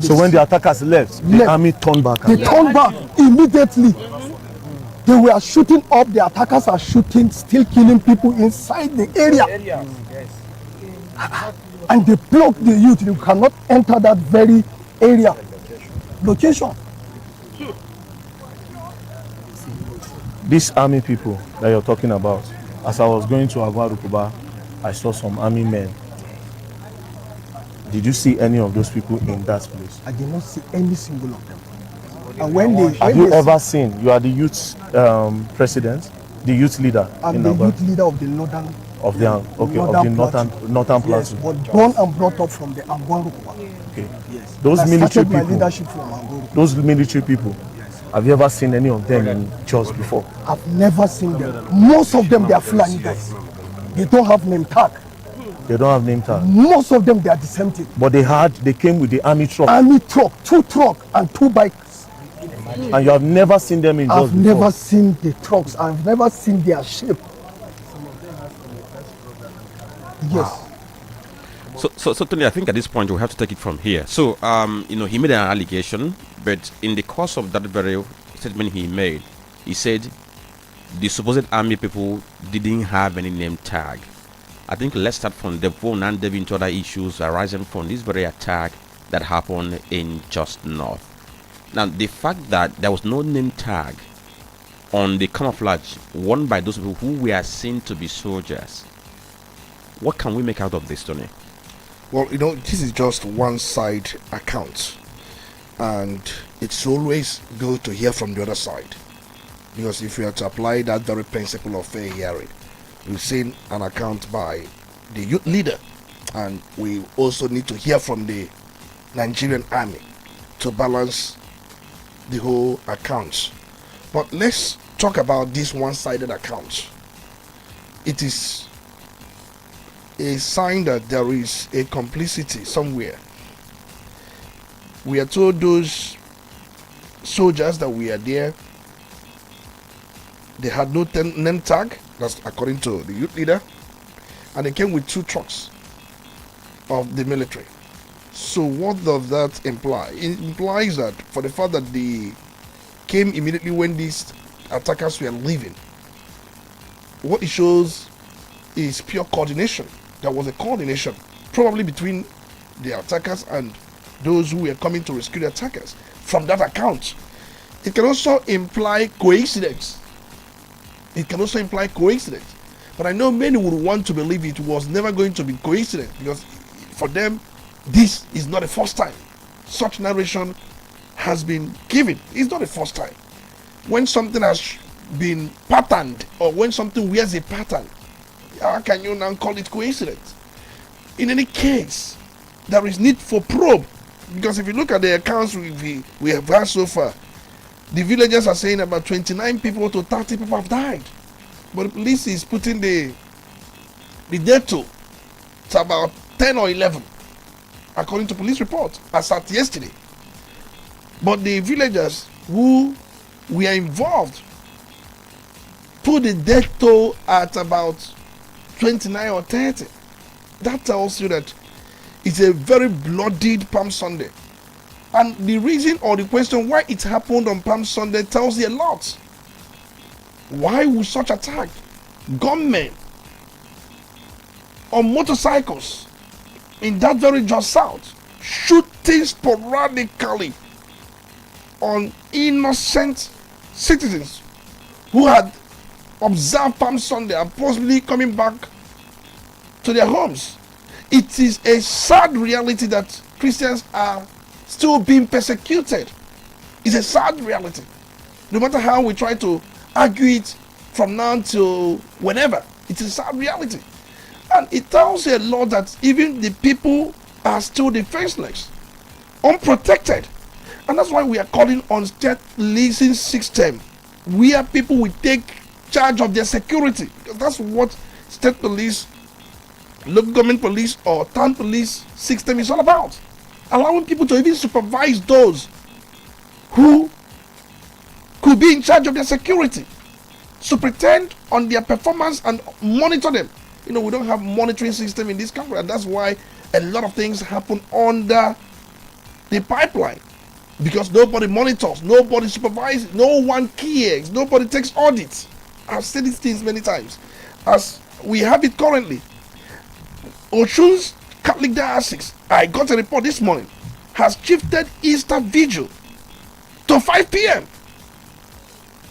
So when the attackers left, the army turned back. They turned back immediately. They were shooting up. The attackers are shooting, still killing people inside the area. And they block the youth. You cannot enter that very area. Location. These army people that you're talking about, as I was going to Agwarukuba, I saw some army men. Did you see any of those people in that place? I did not see any single of them. And when they have you ever seen? You are the youth president, the youth leader. I'm the youth leader of the northern. Of the northern plateau. Yes, but born and brought up from the Angwarukuba. Okay. Yes. Those military people. My leadership from Angwarukuba. Those military people. Have you ever seen any of them in Jos before? I've never seen them. Most of them, they are Fulani guys. They don't have name tag. They don't have name tag. Most of them, they are the same thing. But they came with the army truck. Army truck, 2 trucks and 2 bikes. And you have never seen them in Jos before? I've never seen the trucks. I've never seen their shape. Yes. So Tony, I think at this point we have to take it from here. So, he made an allegation, but in the course of that very statement he made, he said the supposed army people didn't have any name tag. I think let's start from the phone and delve into other issues arising from this very attack that happened in Just North. Now, the fact that there was no name tag on the camouflage worn by those people who were seen to be soldiers, what can we make out of this, Tony? Well, this is just one side account, and it's always good to hear from the other side, because if you are to apply that very principle of fair hearing, we've seen an account by the youth leader, and we also need to hear from the Nigerian army to balance the whole accounts. But let's talk about this one-sided account. It is a sign that there is a complicity somewhere. We are told those soldiers that we are there, they had no name tag, that's according to the youth leader, and they came with 2 trucks of the military. So what does that imply? It implies that for the fact that they came immediately when these attackers were leaving, what it shows is pure coordination. There was a coordination probably between the attackers and those who were coming to rescue the attackers. From that account, it can also imply coincidence. It can also imply coincidence. But I know many would want to believe it was never going to be coincidence, because for them, this is not the first time such narration has been given. It's not the first time. When something has been patterned, or when something wears a pattern, how can you now call it coincidence? In any case, there is need for probe, because if you look at the accounts we have had so far, the villagers are saying about 29 people to 30 people have died, but the police is putting the death toll to about 10 or 11, according to police report as at yesterday. But the villagers who were involved put the death toll at about 29 or 30. That tells you that it's a very bloodied Palm Sunday. And the reason or the question why it happened on Palm Sunday tells you a lot. Why would such attack? Gunmen on motorcycles in that very just south, shooting sporadically on innocent citizens who had observed Palm Sunday and possibly coming back to their homes. It is a sad reality that Christians are still being persecuted. It's a sad reality. No matter how we try to argue it from now till whenever, it is a sad reality. And it tells you a lot that even the people are still defenseless, unprotected. And that's why we are calling on state policing system, where people will take charge of their security. Because that's what state police, local government police, or town police system is all about. Allowing people to even supervise those who could be in charge of their security, superintend on their performance and monitor them. You know, we don't have monitoring system in this country, and that's why a lot of things happen under the pipeline, because nobody monitors, nobody supervises, no one cares, nobody takes audits. I've said these things many times. As we have it currently, Oshun's Catholic Diocese, I got a report this morning, has shifted Easter Vigil to 5 p.m.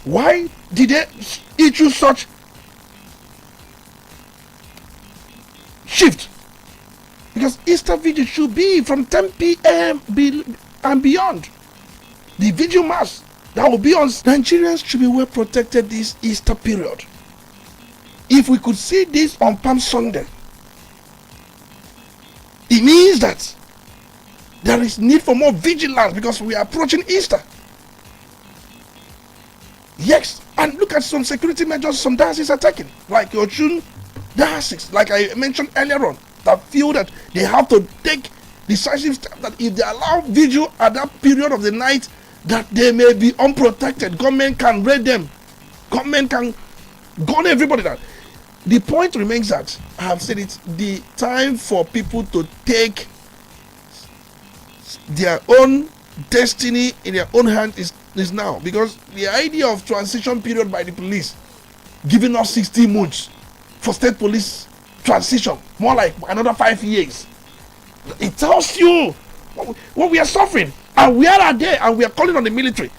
Why did they issue such shift? Because Easter Vigil should be from 10 p.m. and beyond. The Vigil Mass that will be on. Nigerians should be well protected this Easter period. If we could see this on Palm Sunday, it means that there is need for more vigilance, because we are approaching Easter. Yes, and look at some security measures some dioceses are taking, like your June diocese, like I mentioned earlier on, that feel that they have to take decisive steps, that if they allow vigil at that period of the night, that they may be unprotected. Government can raid them. Government can gun everybody down. The point remains that, I have said it, the time for people to take their own destiny in their own hand is now. Because the idea of transition period by the police, giving us 16 months for state police transition, more like another 5 years, it tells you what we are suffering, and where are they, and we are calling on the military.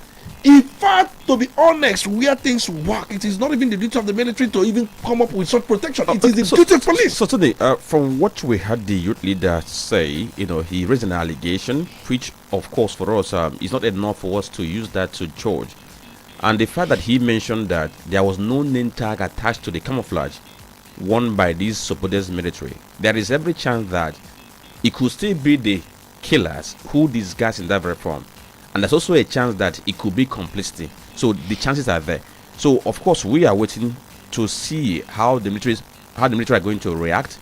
In fact, to be honest, where things work, it is not even the duty of the military to even come up with such protection. It is the duty of police. So today, from what we heard the youth leader say, he raised an allegation, which, of course, for us, is not enough for us to use that to judge. And the fact that he mentioned that there was no name tag attached to the camouflage worn by these supporters military, there is every chance that it could still be the killers who disguise in that very form. And there's also a chance that it could be complicity. So the chances are there. So of course we are waiting to see how the military are going to react,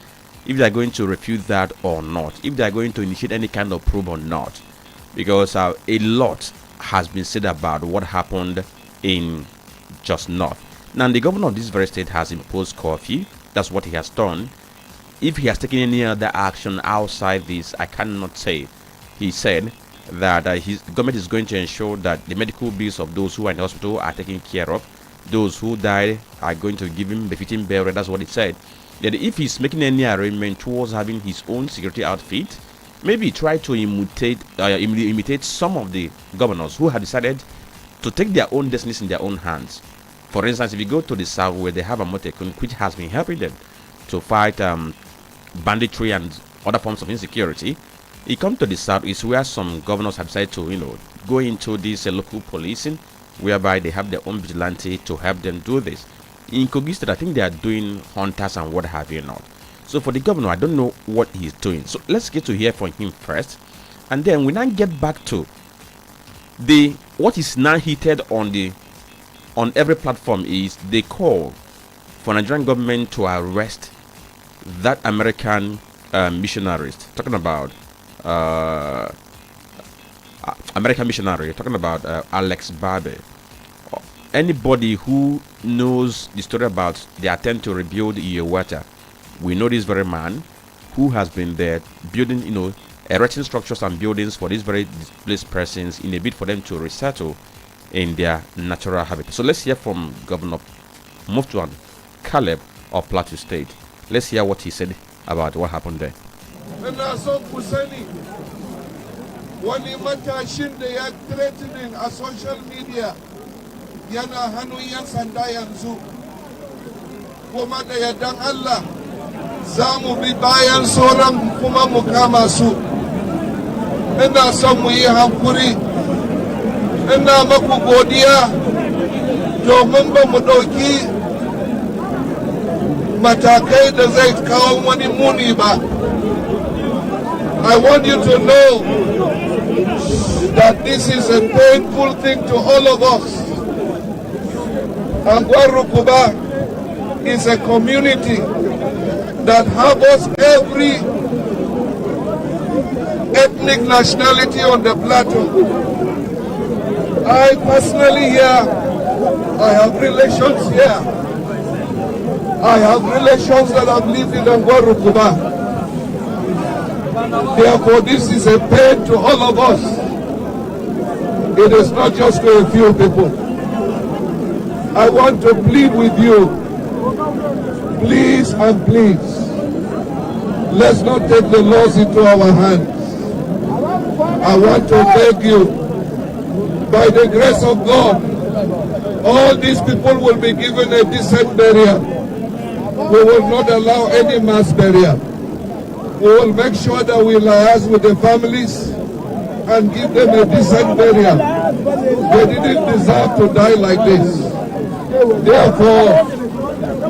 if they are going to refute that or not, if they are going to initiate any kind of probe or not, because a lot has been said about what happened in Just North. Now the governor of this very state has imposed curfew. That's what he has done. if he has taken any other action outside this, I cannot say. He said that his government is going to ensure that the medical bills of those who are in the hospital are taken care of. Those who died are going to give him befitting burial. That's what he said. That if he's making any arrangement towards having his own security outfit, maybe try to imitate some of the governors who have decided to take their own destinies in their own hands. For instance, if you go to the south where they have a Motekun, which has been helping them to fight banditry and other forms of insecurity, you come to the south is where some governors have decided to, go into this local policing, whereby they have their own vigilante to help them do this. In Kogi State, I think they are doing hunters and what have you not. So for the governor, I don't know what he's doing. So let's get to hear from him first, and then we now get back to what is now heated on every platform is the call for Nigerian government to arrest that American missionaries. Talking about American missionary, talking about Alex Barbe. Anybody who knows the story about the attempt to rebuild Iyewata, we know this very man who has been there building, erecting structures and buildings for these very displaced persons in a bid for them to resettle in their natural habitat. So let's hear from Governor Muftuan Caleb of Plateau State. Let's hear what he said about what happened there. Wani matashin da ya threatening a social media yana hannun 'yan sanda yanzu, kuma da yardan Allah za mu bi bayan sauran kuma mu kama su. Ina son mu yi hankuri, ina maku godiya domin ba mu ɗauki matakai da zai kawo wani muni ba. I want you to know that this is a painful thing to all of us. Angwarukuba is a community that harbors every ethnic nationality on the plateau. I personally here, I have relations here. I have relations that have lived in Angwarukuba. Therefore, this is a pain to all of us. It is not just for a few people. I want to plead with you, please and please, let's not take the laws into our hands. I want to beg you, by the grace of God, all these people will be given a decent burial. We will not allow any mass burial. We will make sure that we liaise with the families and give them a decent burial. They didn't deserve to die like this. Therefore,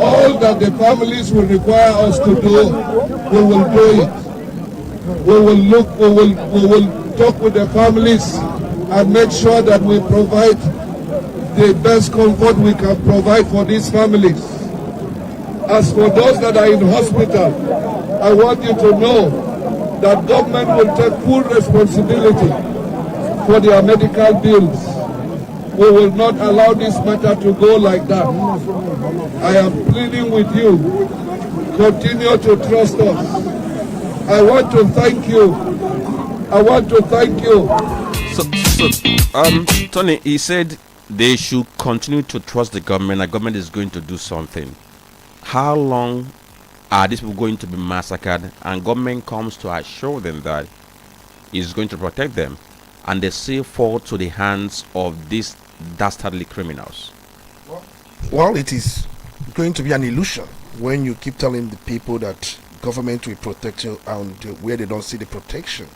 all that the families will require us to do, we will do it. We will talk with the families and make sure that we provide the best comfort we can provide for these families. As for those that are in hospital, I want you to know that government will take full responsibility for their medical bills. We will not allow this matter to go like that. I am pleading with you, continue to trust us. I want to thank you. I want to thank you. Tony, he said they should continue to trust the government. The government is going to do something. How long are these people going to be massacred, and government comes to assure them that it's going to protect them, and they still fall to the hands of these dastardly criminals? Well, it is going to be an illusion when you keep telling the people that government will protect you and where they don't see the protection,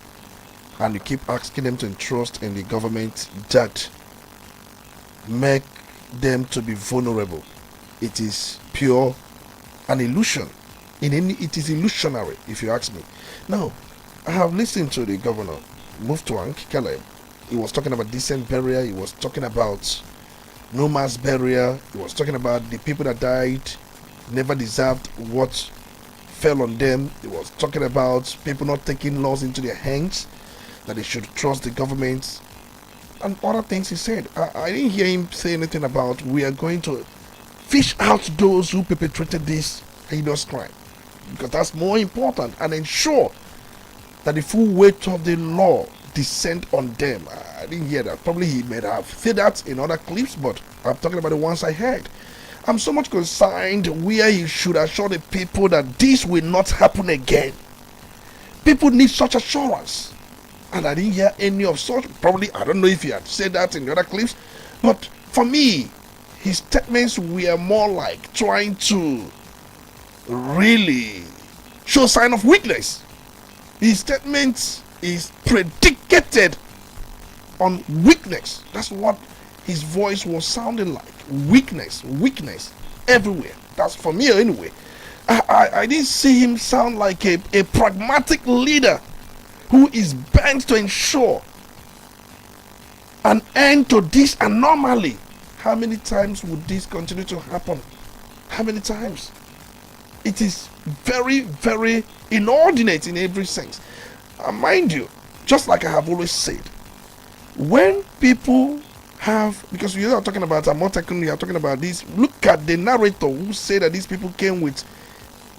and you keep asking them to entrust in the government that make them to be vulnerable. It is pure an illusion. It is illusionary, if you ask me. Now, I have listened to the governor, Muftuan Caleb. He was talking about decent burial. He was talking about no mass burial. He was talking about the people that died never deserved what fell on them. He was talking about people not taking laws into their hands, that they should trust the government, and other things he said. I didn't hear him say anything about we are going to fish out those who perpetrated this heinous crime. because that's more important, and ensure that the full weight of the law descend on them. I didn't hear that. Probably he may have said that in other clips, but I'm talking about the ones I heard. I'm so much concerned where he should assure the people that this will not happen again. People need such assurance, and I didn't hear any of such. Probably, I don't know if he had said that in the other clips, but for me, his statements were more like trying to really show sign of weakness. His statement is predicated on weakness. That's what his voice was sounding like. Weakness everywhere. That's for me anyway. I didn't see him sound like a pragmatic leader who is bent to ensure an end to this anomaly. How many times would this continue to happen? How many times? It is very, very inordinate in every sense. Mind you, just like I have always said, when people have, because you are talking about Amotekun, you are talking about this, look at the narrator who said that these people came with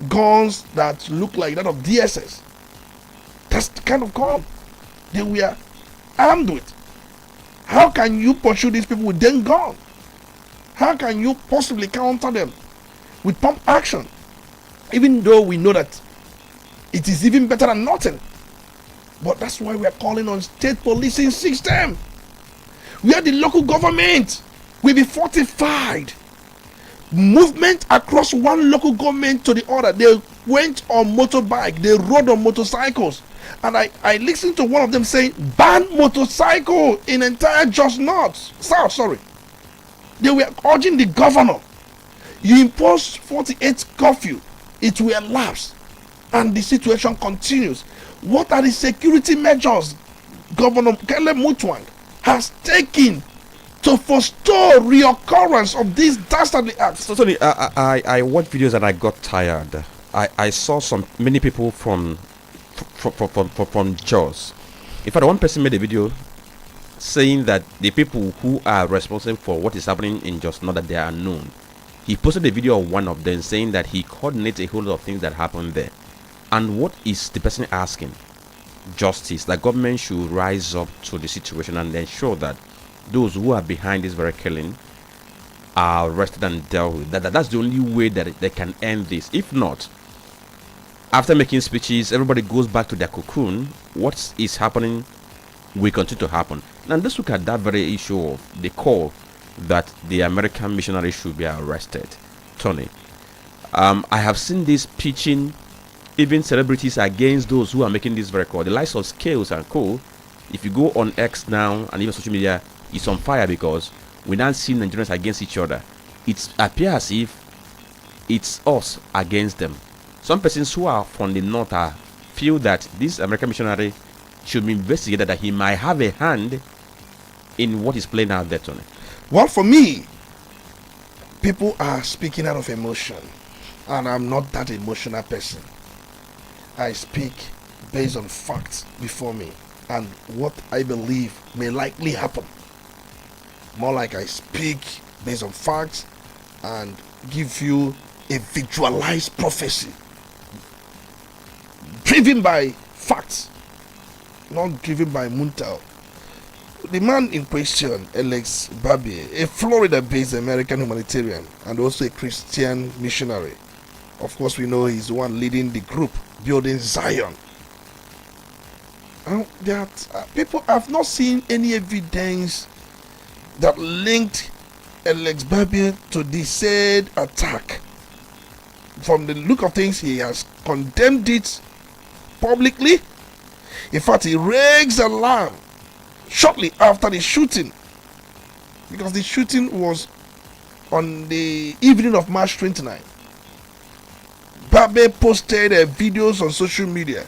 guns that look like that of DSS. That's the kind of gun they were armed with. How can you pursue these people with them gun? How can you possibly counter them with pump action? Even though we know that it is even better than nothing. But that's why we are calling on state policing system, where the local government will be fortified. Movement across one local government to the other. They went on motorbike, they rode on motorcycles. And I listened to one of them saying, ban motorcycle in entire Just North, South, sorry. They were urging the governor, you impose 48 curfew, it will lapse, and the situation continues. What are the security measures Governor Kele Mutwang has taken to forestall reoccurrence of these dastardly acts? So, Tony, I watched videos and I got tired. I saw many people from Jos. In fact, one person made a video saying that the people who are responsible for what is happening in Jos, not that they are unknown. He posted a video of one of them saying that he coordinates a whole lot of things that happen there. And what is the person asking? Justice. The government should rise up to the situation and ensure that those who are behind this very killing are arrested and dealt with. That's the only way that they can end this. If not, after making speeches, everybody goes back to their cocoon. What is happening will continue to happen. Now let's look at that very issue of the call that the American missionary should be arrested. Tony, I have seen this pitching even celebrities against those who are making this very call. The likes of Scales and Co. If you go on X now and even social media, it's on fire because we now see Nigerians against each other. It appears as if it's us against them. Some persons who are from the north feel that this American missionary should be investigated, that he might have a hand in what is playing out there, Tony. Well, for me, people are speaking out of emotion, and I'm not that emotional person. I speak based on facts before me and what I believe may likely happen. More like I speak based on facts and give you a visualized prophecy driven by facts, not driven by Muntal. The man in question, Alex Babi, a Florida-based American humanitarian and also a Christian missionary. Of course, we know he's the one leading the group Building Zion. People have not seen any evidence that linked Alex Babi to the said attack. From the look of things, he has condemned it publicly. In fact, he raised alarm shortly after the shooting, because the shooting was on the evening of March 29. Babe posted videos on social media,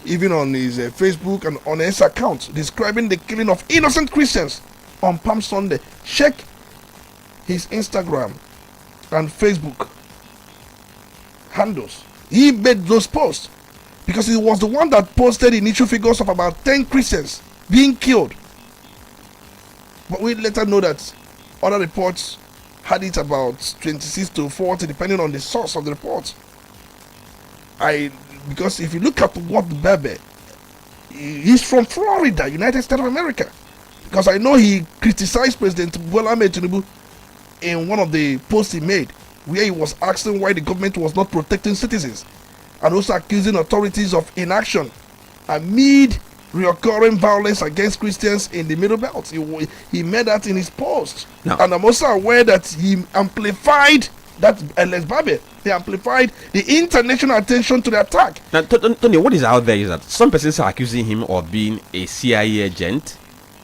even on his Facebook and on his account, describing the killing of innocent Christians on Palm Sunday. Check his Instagram and Facebook handles. He made those posts because he was the one that posted initial figures of about 10 Christians being killed. But we later know that other reports had it about 26 to 40, depending on the source of the reports. Because if you look at what Babe, he's from Florida, United States of America. Because I know he criticized President Bola Ahmed Tinubu in one of the posts he made, where he was asking why the government was not protecting citizens, and also accusing authorities of inaction amid recurring violence against Christians in the Middle Belt. He made that in his post. No. And I'm also aware that he amplified that Alex Babe. He amplified the international attention to the attack. Now, Tony, what is out there is that some persons are accusing him of being a CIA agent.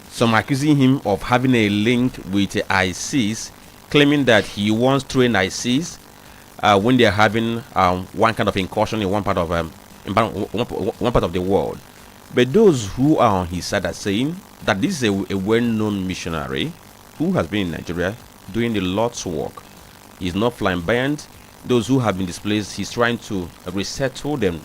Some are accusing him of having a link with ISIS, claiming that he once trained ISIS when they are having one kind of incursion in one part of one part of the world. But those who are on his side are saying that this is a well-known missionary who has been in Nigeria doing the Lord's work. He's not flamboyant. Those who have been displaced, he's trying to resettle them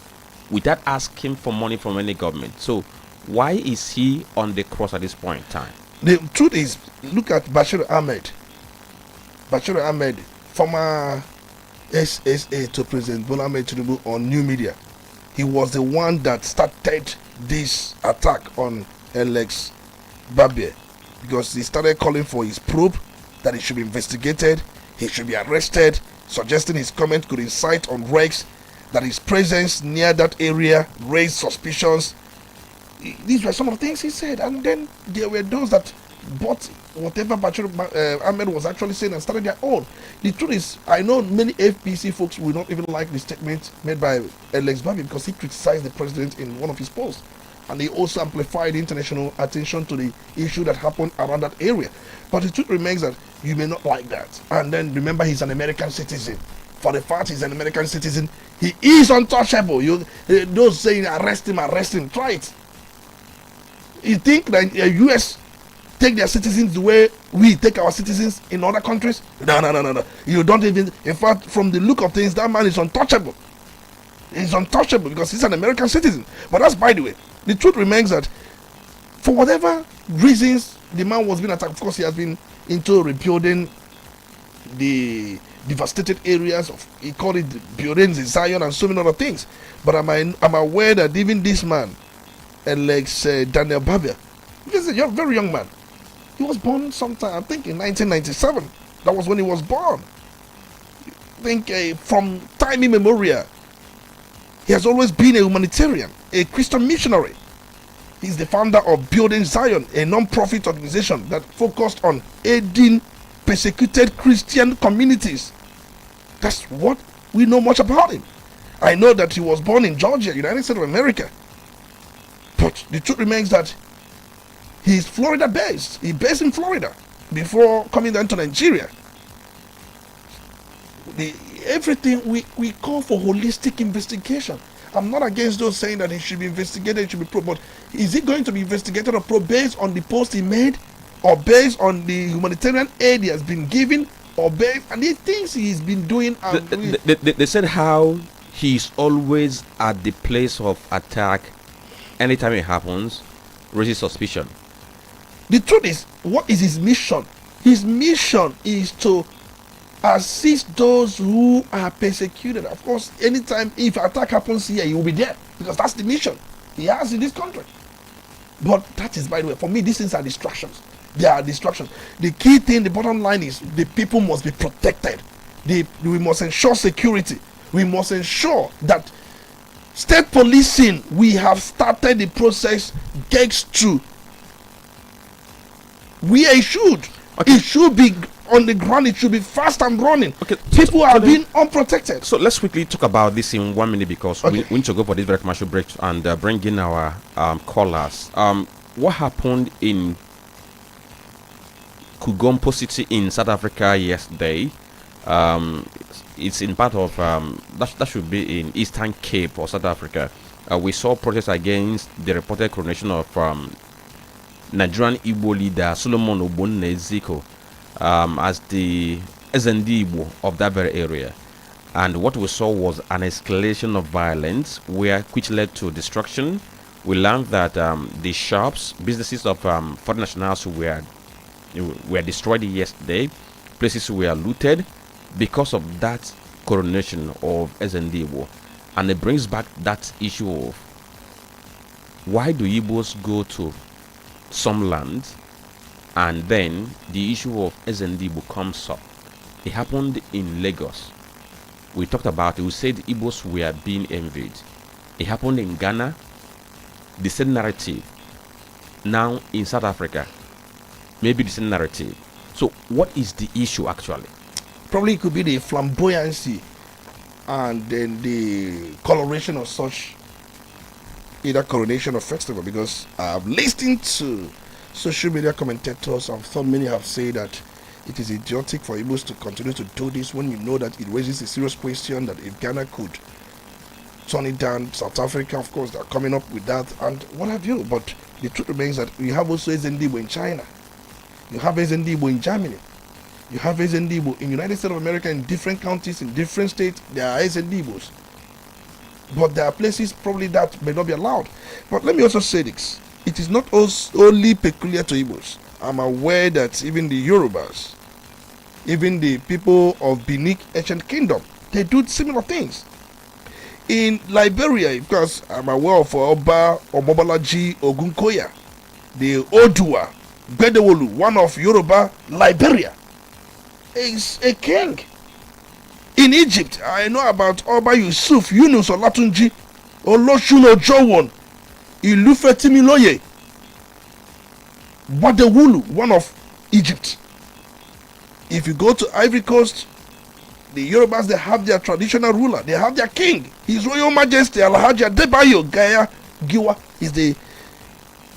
without asking for money from any government. So why is he on the cross at this point in time? The truth is, look at Bashir Ahmed. Bashir Ahmed, former SSA to President Bola Ahmed Tinubu on new media. He was the one that started this attack on Alex Babe, because he started calling for his probe, that he should be investigated, he should be arrested, suggesting his comment could incite unrest, that his presence near that area raised suspicions. These were some of the things he said, and then there were those that bought whatever Bashir Ahmed was actually saying and started their own. The truth is, I know many FPC folks will not even like the statement made by Alex Babe, because he criticized the president in one of his posts, and he also amplified international attention to the issue that happened around that area. But the truth remains that you may not like that. And then remember, he's an American citizen. For the fact he's an American citizen, he is untouchable. Those saying arrest him, try it. You think that the US take their citizens the way we take our citizens in other countries? No. You don't even, in fact, from the look of things, that man is untouchable. He's untouchable because he's an American citizen. But that's by the way. The truth remains that for whatever reasons the man was being attacked, of course he has been into rebuilding the devastated areas of, he called it buildings in Zion and so many other things. But I'm aware that even this man, Alex Daniel Babe, he's a very young man. He was born sometime, I think in 1997. That was when he was born. I think from time immemorial, he has always been a humanitarian, a Christian missionary. He's the founder of Building Zion, a non-profit organization that focused on aiding persecuted Christian communities. That's what we know much about him. I know that he was born in Georgia, United States of America. But the truth remains that he's Florida based. He's based in Florida before coming down to Nigeria. Everything we call for holistic investigation. I'm not against those saying that he should be investigated, he should be probed, but is he going to be investigated or probed based on the post he made, or based on the humanitarian aid he has been given, or based on the things he's been doing? They said how he's always at the place of attack anytime it happens, raises suspicion. The truth is, what is his mission? His mission is to assist those who are persecuted. Of course, anytime if attack happens here, he will be there, because that's the mission he has in this country. But that is, by the way, for me, these things are distractions. They are distractions. The key thing, the bottom line is the people must be protected. We must ensure security. We must ensure that state policing, we have started the process, gets to where it should. Okay. It should be on the ground, it should be fast and running. Okay. People are being unprotected. So let's quickly talk about this in 1 minute, because we need to go for this very commercial break and bring in our callers. What happened in Kugompo City in South Africa yesterday? It's in part of that should be in Eastern Cape or South Africa. We saw protests against the reported coronation of Nigerian Igbo leader Solomon Ogbonneziko as the SND Igbo of that very area, and what we saw was an escalation of violence which led to destruction. We learned that the shops, businesses of foreign nationals were destroyed yesterday. Places were looted because of that coronation of SND Igbo. And it brings back that issue of why do Igbos go to some land and then the issue of SNDB comes up. It happened in Lagos. We talked about it. We said Igbos were being envied. It happened in Ghana. The same narrative. Now in South Africa, maybe the same narrative. So what is the issue actually? Probably it could be the flamboyancy and then the coloration of such either coronation or festival, because I've listened to social media commentators and thought many have said that it is idiotic for Igbos to continue to do this when you know that it raises a serious question that if Ghana could turn it down, South Africa, of course, they're coming up with that and what have you. But the truth remains that you have also SNDB in China, you have SNDB in Germany, you have SNDB in United States of America, in different counties, in different states, there are SNDBs. But there are places probably that may not be allowed. But let me also say this. It is not only peculiar to Igbos. I'm aware that even the Yorubas, even the people of Benin Ancient Kingdom, they do similar things. In Liberia, because I'm aware of Oba Omobalaji Ogunkoya, the Odua Bedewolu, one of Yoruba Liberia, is a king. In Egypt, I know about Oba Yusuf Yunus Olatunji Oloshuno Jowon Ilufetimiloye Badewulu, one of Egypt. If you go to Ivory Coast, the Yorubas, they have their traditional ruler, they have their king. His Royal Majesty Alhaji Adebayo Gaya Giwa is the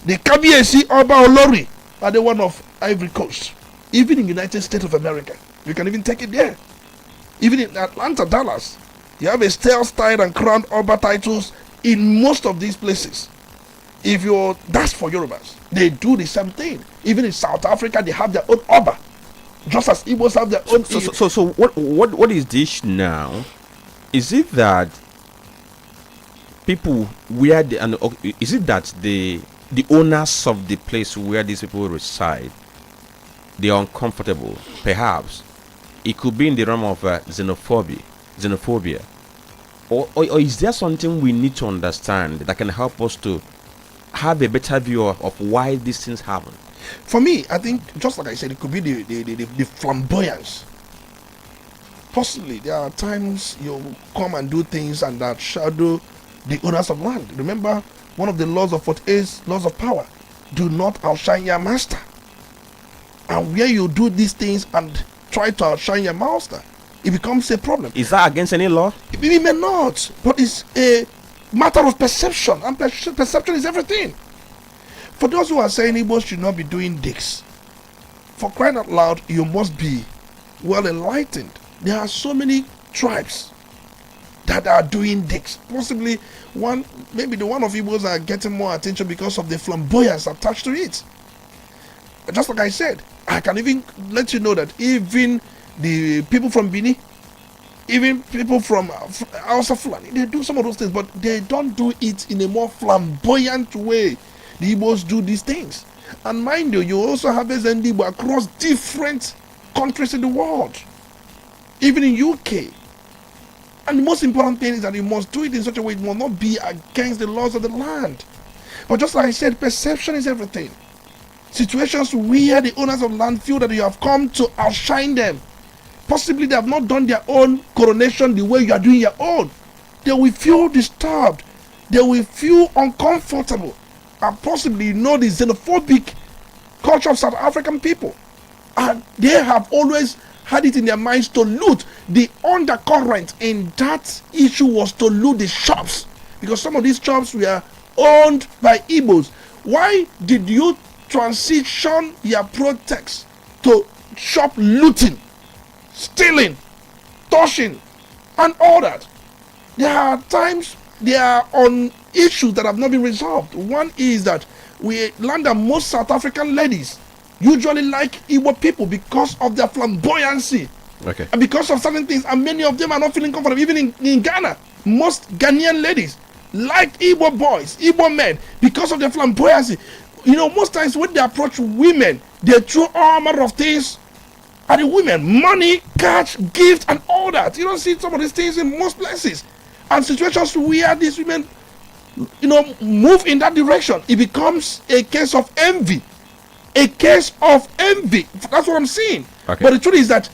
Kabiesi Oba Olori, are the one of Ivory Coast. Even in United States of America, you can even take it there. Even in Atlanta, Dallas, you have a style and crowned Oba titles in most of these places. That's for Yorubas. They do the same thing. Even in South Africa, they have their own Oba, just as Igbos have their own. So what is this now? Is it that people where is it that the owners of the place where these people reside, they are uncomfortable? Perhaps it could be in the realm of xenophobia, or is there something we need to understand that can help us to have a better view of why these things happen? For me, I think, just like I said, it could be the flamboyance. Possibly, there are times you come and do things and that shadow the owners of land. Remember, one of the laws of 48 laws of power: do not outshine your master. And where you do these things and try to outshine your master, it becomes a problem. Is that against any law? It may not, but it's a matter of perception, and perception is everything. For those who are saying Igbos should not be doing this, for crying out loud, you must be well enlightened. There are so many tribes that are doing this. Possibly maybe the one of Igbos are getting more attention because of the flamboyance attached to it. Just like I said, I can even let you know that even the people from Benin, even people from Hausa Fulani, they do some of those things, but they don't do it in a more flamboyant way. The Igbos do these things. And mind you, you also have SNDB across different countries in the world, even in UK. And the most important thing is that you must do it in such a way it will not be against the laws of the land. But just like I said, perception is everything. Situations where the owners of land feel that you have come to outshine them. Possibly they have not done their own coronation the way you are doing your own. They will feel disturbed. They will feel uncomfortable. And possibly the xenophobic culture of South African people. And they have always had it in their minds to loot. The undercurrent in that issue was to loot the shops. Because some of these shops were owned by Igbos. Why did you transition your protest to shop looting, stealing, touching, and all that? There are times they are on issues that have not been resolved. One is that we learned that most South African ladies usually like Igbo people because of their flamboyancy. Okay. And because of certain things, and many of them are not feeling comfortable. Even in Ghana, most Ghanaian ladies like Igbo boys, Igbo men, because of their flamboyancy. Most times when they approach women, they throw all manner of things at the women: money, cash, gift, and all that. You don't see some of these things in most places. and situations where these women, move in that direction, it becomes a case of envy. A case of envy. That's what I'm saying. Okay. But the truth is that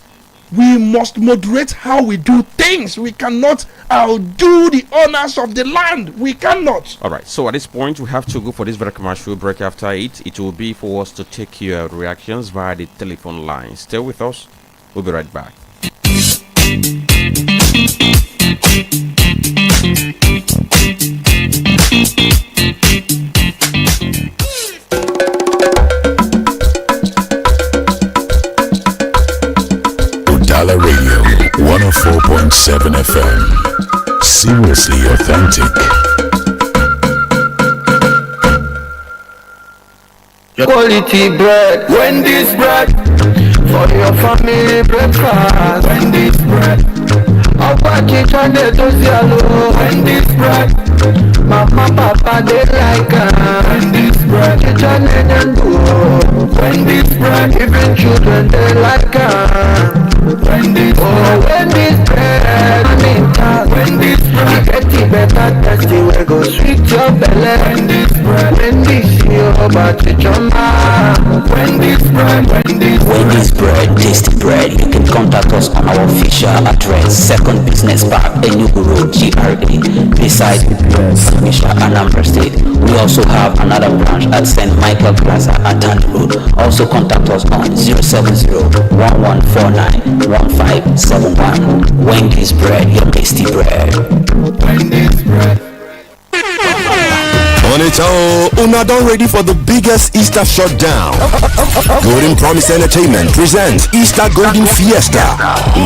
we must moderate how we do things. We cannot outdo the owners of the land. We cannot. All right. So at this point, we have to go for this very commercial break. After it will be for us to take your reactions via the telephone line. Stay with us. We'll be right back. Udala Radio 104.7 FM. Seriously authentic. Quality bread, Wendy's bread. For your family breakfast, Wendy's bread. Apache chande tosialo, Wendy's bread. Mama papa they like Wendy's bread. Kitchen and do Wendy's bread. Even children they like Wendy's bread. Wendy's bread. Wendy's bread. Get it better, tasty we go sweet your belly. Wendy's bread. Wendy's your body choma. Wendy's bread. Wendy's bread, tasty bread. You can contact us on our official address, 2nd Business Park, Enugu Road, GRA, beside Misha, Anambra State. We also have another branch at St. Michael Plaza at Tandy Road. Also contact us on 070-1149-1571. Wendy's bread, your tasty bread. Wendy's bread. Onitsha, una don ready for the biggest Easter shutdown. Golden Promise Entertainment presents Easter Golden Fiesta.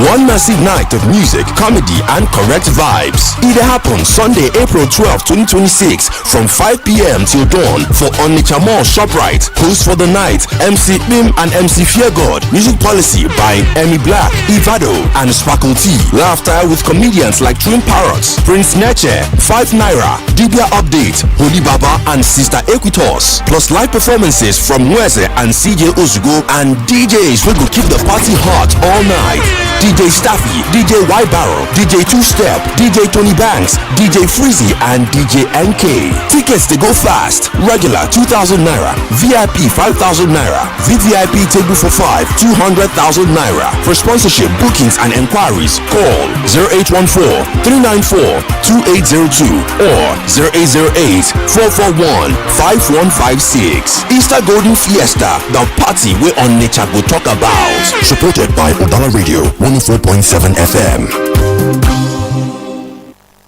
One massive night of music, comedy, and correct vibes. It happens Sunday, April 12, 2026 from 5 p.m. till dawn for Onitsha Mall ShopRite. Host for the night, MC Bim and MC Feargod. Music policy by Emmy Black, Ivado, and Sparkle T. Laughter with comedians like Twin Parrots, Prince Neche, 5 Naira, Dibia Update, Holy Baba, and Sister Equitos, plus live performances from Mwese and CJ Ozugo, and DJs who will keep the party hot all night. DJ Staffy, DJ Y Barrow, DJ Two Step, DJ Tony Banks, DJ Freezy, and DJ NK. Tickets they go fast. Regular 2,000 Naira, VIP 5,000 Naira, VVIP table for 5, 200,000 Naira. For sponsorship, bookings, and enquiries, call 0814-394-2802 or 0808-441-5156. Easter Golden Fiesta, the party we on nature will talk about. Supported by Udala Radio 104.7 FM.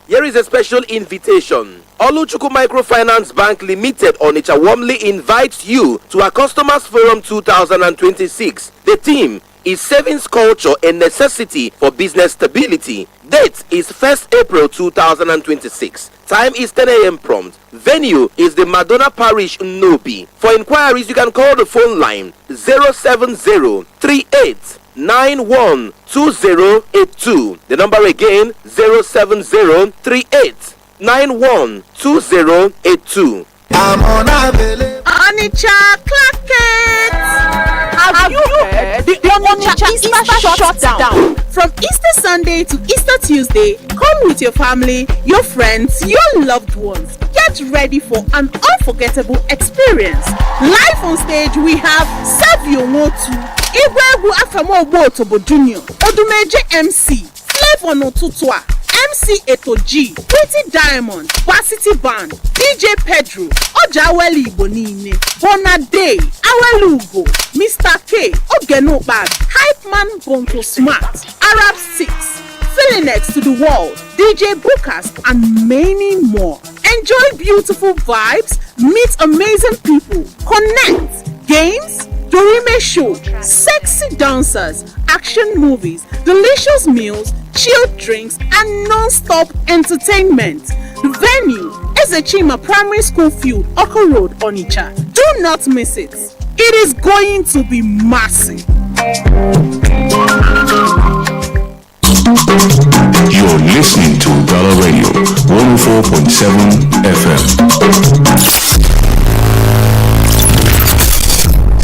Here is a special invitation. Oluchukwu Microfinance Bank Limited Onitsha warmly invites you to our Customers Forum 2026. The theme is Savings Culture a Necessity for Business Stability. Date is 1st April 2026. Time is 10 a.m. prompt. Venue is the Madonna Parish, Nobi. For inquiries, you can call the phone line 07038912082. The number again 07038912082. I'm on a village. Onitsha, clap it! Have you heard? The Onitsha Easter shutdown. From Easter Sunday to Easter Tuesday, come with your family, your friends, your loved ones. Get ready for an unforgettable experience. Live on stage, we have Savio Motu, Igwegu Afamo Botobo Jr., Odumeje MC, Flavor Notutwa, MC Eto G, Pretty Diamond, Varsity Band, DJ Pedro, Ojaweli Bonine, Bonade, Awelugo, Mr. K, Ogeno Bag, Hype Man Bonto Smart, Arab 6, Philenex to the World, DJ Bookers, and many more. Enjoy beautiful vibes, meet amazing people, connect, games, Dorime show, sexy dancers, action movies, delicious meals, chilled drinks, and non-stop entertainment. The venue is a Chima Primary School Field, Oko Road, Onitsha. Do not miss it. It is going to be massive. You're listening to Udala Radio 104.7 FM.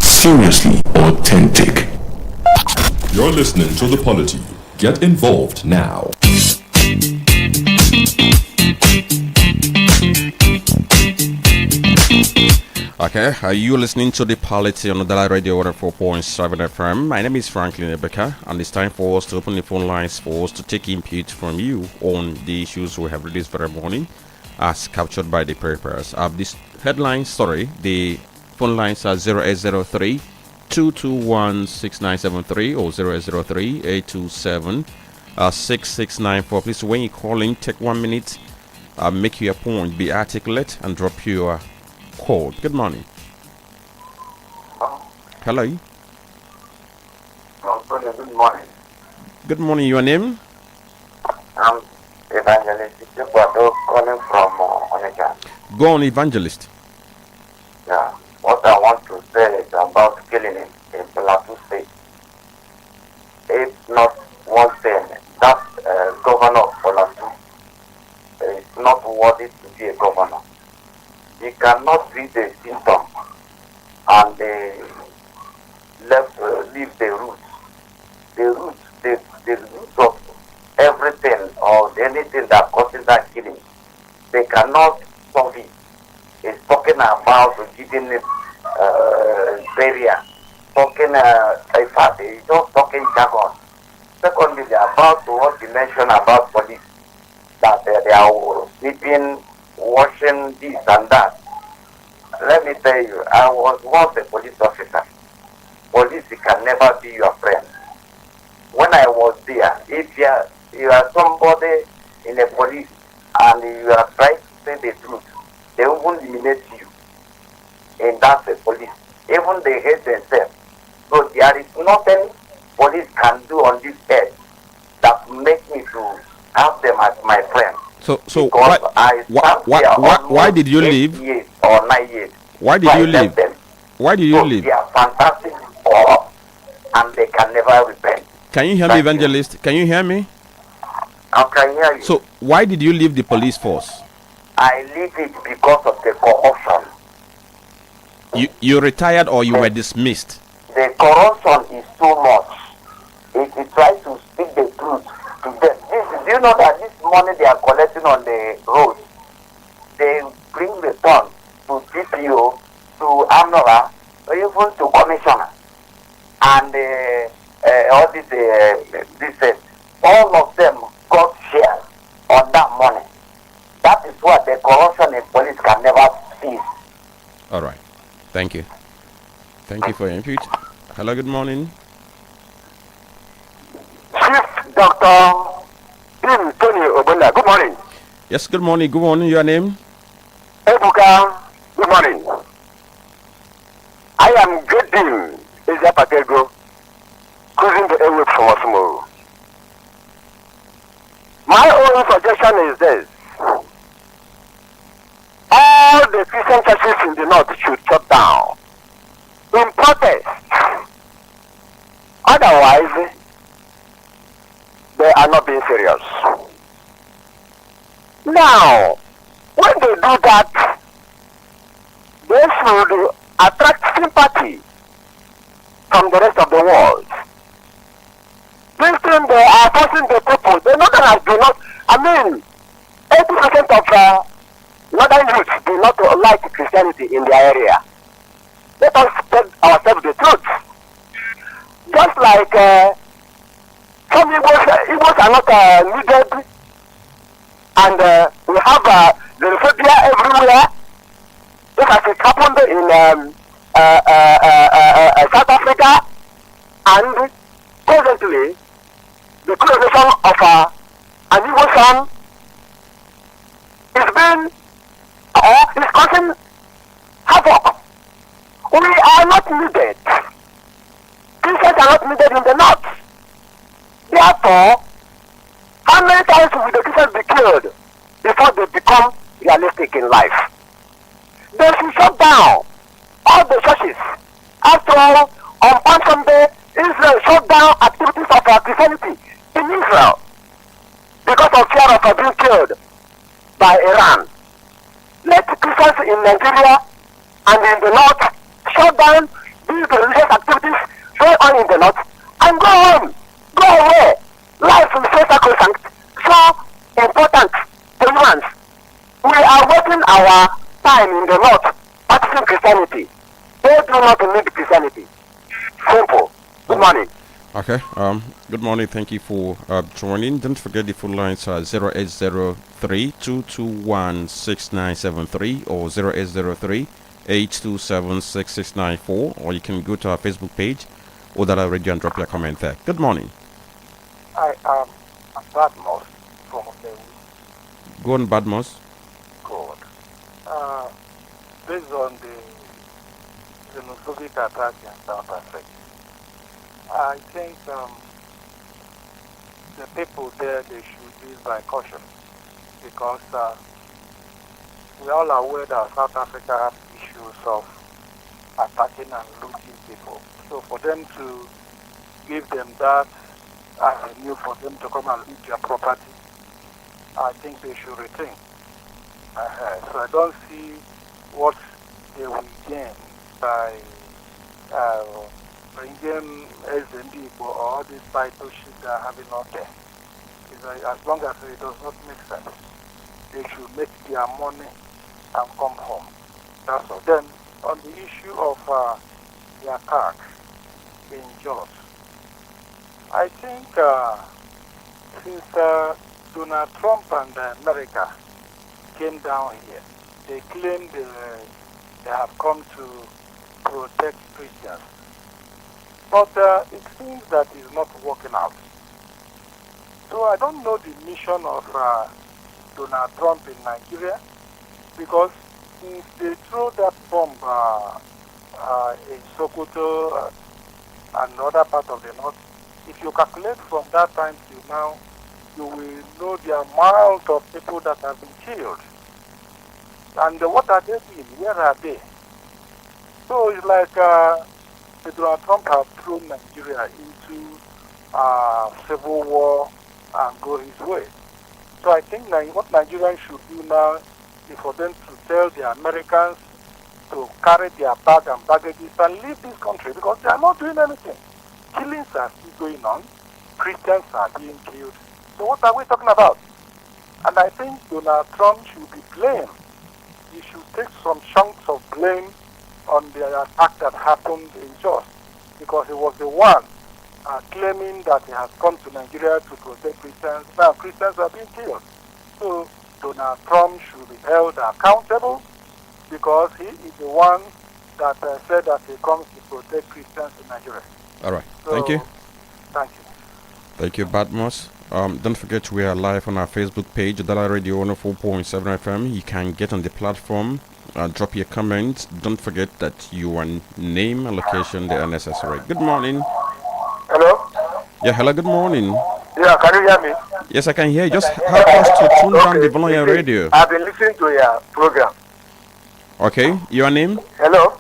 Seriously authentic. You're listening to The Polity. Get involved now. Okay, are you listening to the Polity on Udala Radio 4.7 FM? My name is Franklin Ebeka, and it's time for us to open the phone lines for us to take input from you on the issues we have read this very morning, as captured by the papers. This headline story, the phone lines are 0803 221 6973 or 0803 827 6694. Please, when you call in, take 1 minute, make your point, be articulate, and drop your code. Good morning. Hello. Good morning. Good morning. Your name? I'm Evangelist Ichibwado calling from Onitsha. Go on, Evangelist. Yeah. What I want to say is about killing in Plateau State. It's not one thing. That governor of Plateau is not worthy to be a governor. He cannot be the symptom and leave the roots. The roots of everything or anything that causes that killing. They cannot solve it. It's talking about giving barrier, talking in fact, it's just talking jargon. Secondly, about what you mentioned about police, that they are sleeping, washing this and that. Let me tell you, I was once a police officer. Police can never be your friend. When I was there, if you are somebody in a police and you are trying to say the truth, they will eliminate you. And that's the police. Even they hate themselves. So there is nothing police can do on this earth that make me to have them as my friend. So why did you leave? 8 years or 9 years. Why did you leave? Why did you leave? They are fantastic for and they can never repent. Can you hear me, Evangelist? Can you hear me? I can hear you. So why did you leave the police force? I leave it because of the corruption. You retired or you were dismissed? The corruption is too much. If you try to speak the truth to them, do you know that this money they are collecting on the road, they bring return to DPO, to AMNORA, or even to commissioner, and all this, all of them got share on that money. That is what the corruption in police can never cease. All right. Thank you. Thank you for your input. Hello, good morning. Chief Dr. Tony Obunda, good morning. Yes, good morning. Good morning. Your name? Ebuka, good morning. I am Gedim Izapatego, cruising the airway from Osmo. My own suggestion is this. All the Christian churches in the north should shut down in protest. Otherwise, they are not being serious. Now, when they do that, they should attract sympathy from the rest of the world. This time they are forcing the people. They know that do not. I mean, 80% of northern youth do not like Christianity in their area. Let us tell ourselves the truth. Just like some Igbos are not needed, and we have xenophobia everywhere. Just as it happened in South Africa, and presently the coronation of an Igbo son is being is causing havoc. We are not needed. Christians are not needed in the north. Therefore, how many times will the Christians be killed before they become realistic in life? They should shut down all the churches. After all, on Palm Sunday, Israel shut down activities of Christianity in Israel because of fear of being killed by Iran. Let Christians in Nigeria and in the north shut down these religious activities going on in the north and go home, go away. Life is so sacrosanct, so important to humans. We are wasting our time in the north practicing Christianity. Christianity. They do not need Christianity. Simple. Good morning. Okay. Good morning. Thank you for joining. Don't forget the full lines are 0803-221-6973 or 0803-827-6694, or you can go to our Facebook page, Udala Radio, and drop your comment there. Good morning. I am Badmos from Okewu. Go on, Badmos. Good. Based on the xenophobic attack in South Africa, I think the people there, they should live by caution, because we are all aware that South Africa has issues of attacking and looting people. So for them to give them that avenue for them to come and loot their property, I think they should rethink. So I don't see what they will gain by bringing SND or all this titleship they are having out there. As long as it does not make sense, they should make their money and come home. That's all. Then, on the issue of the attack in Jos, I think since Donald Trump and America came down here, they claim they have come to protect Christians. But it seems that it's not working out. So I don't know the mission of Donald Trump in Nigeria, because since they threw that bomb in Sokoto and other part of the north, if you calculate from that time till now, you will know the amount of people that have been killed. And what are they doing? Where are they? So it's like Donald Trump has thrown Nigeria into civil war and go his way. So I think what Nigerians should do now is for them to tell the Americans to carry their bag and baggages and leave this country, because they are not doing anything. Killings are still going on. Christians are being killed. So what are we talking about? And I think Donald Trump should be blamed. He should take some chunks of blame on the attack that happened in Jos, because he was the one claiming that he has come to Nigeria to protect Christians. Now Christians are being killed. So Donald Trump should be held accountable, because he is the one that said that he comes to protect Christians in Nigeria. All right. So, thank you. Thank you. Thank you, Badmos. Don't forget we are live on our Facebook page, Udala Radio 104.7 FM. You can get on the platform, drop your comments. Don't forget that your name and location, they are necessary. Good morning. Hello? Yeah, hello, good morning. Yeah, can you hear me? Yes, I can hear you. Just help us to tune down the volume on your radio. I've been listening to your program. Okay, your name? Hello?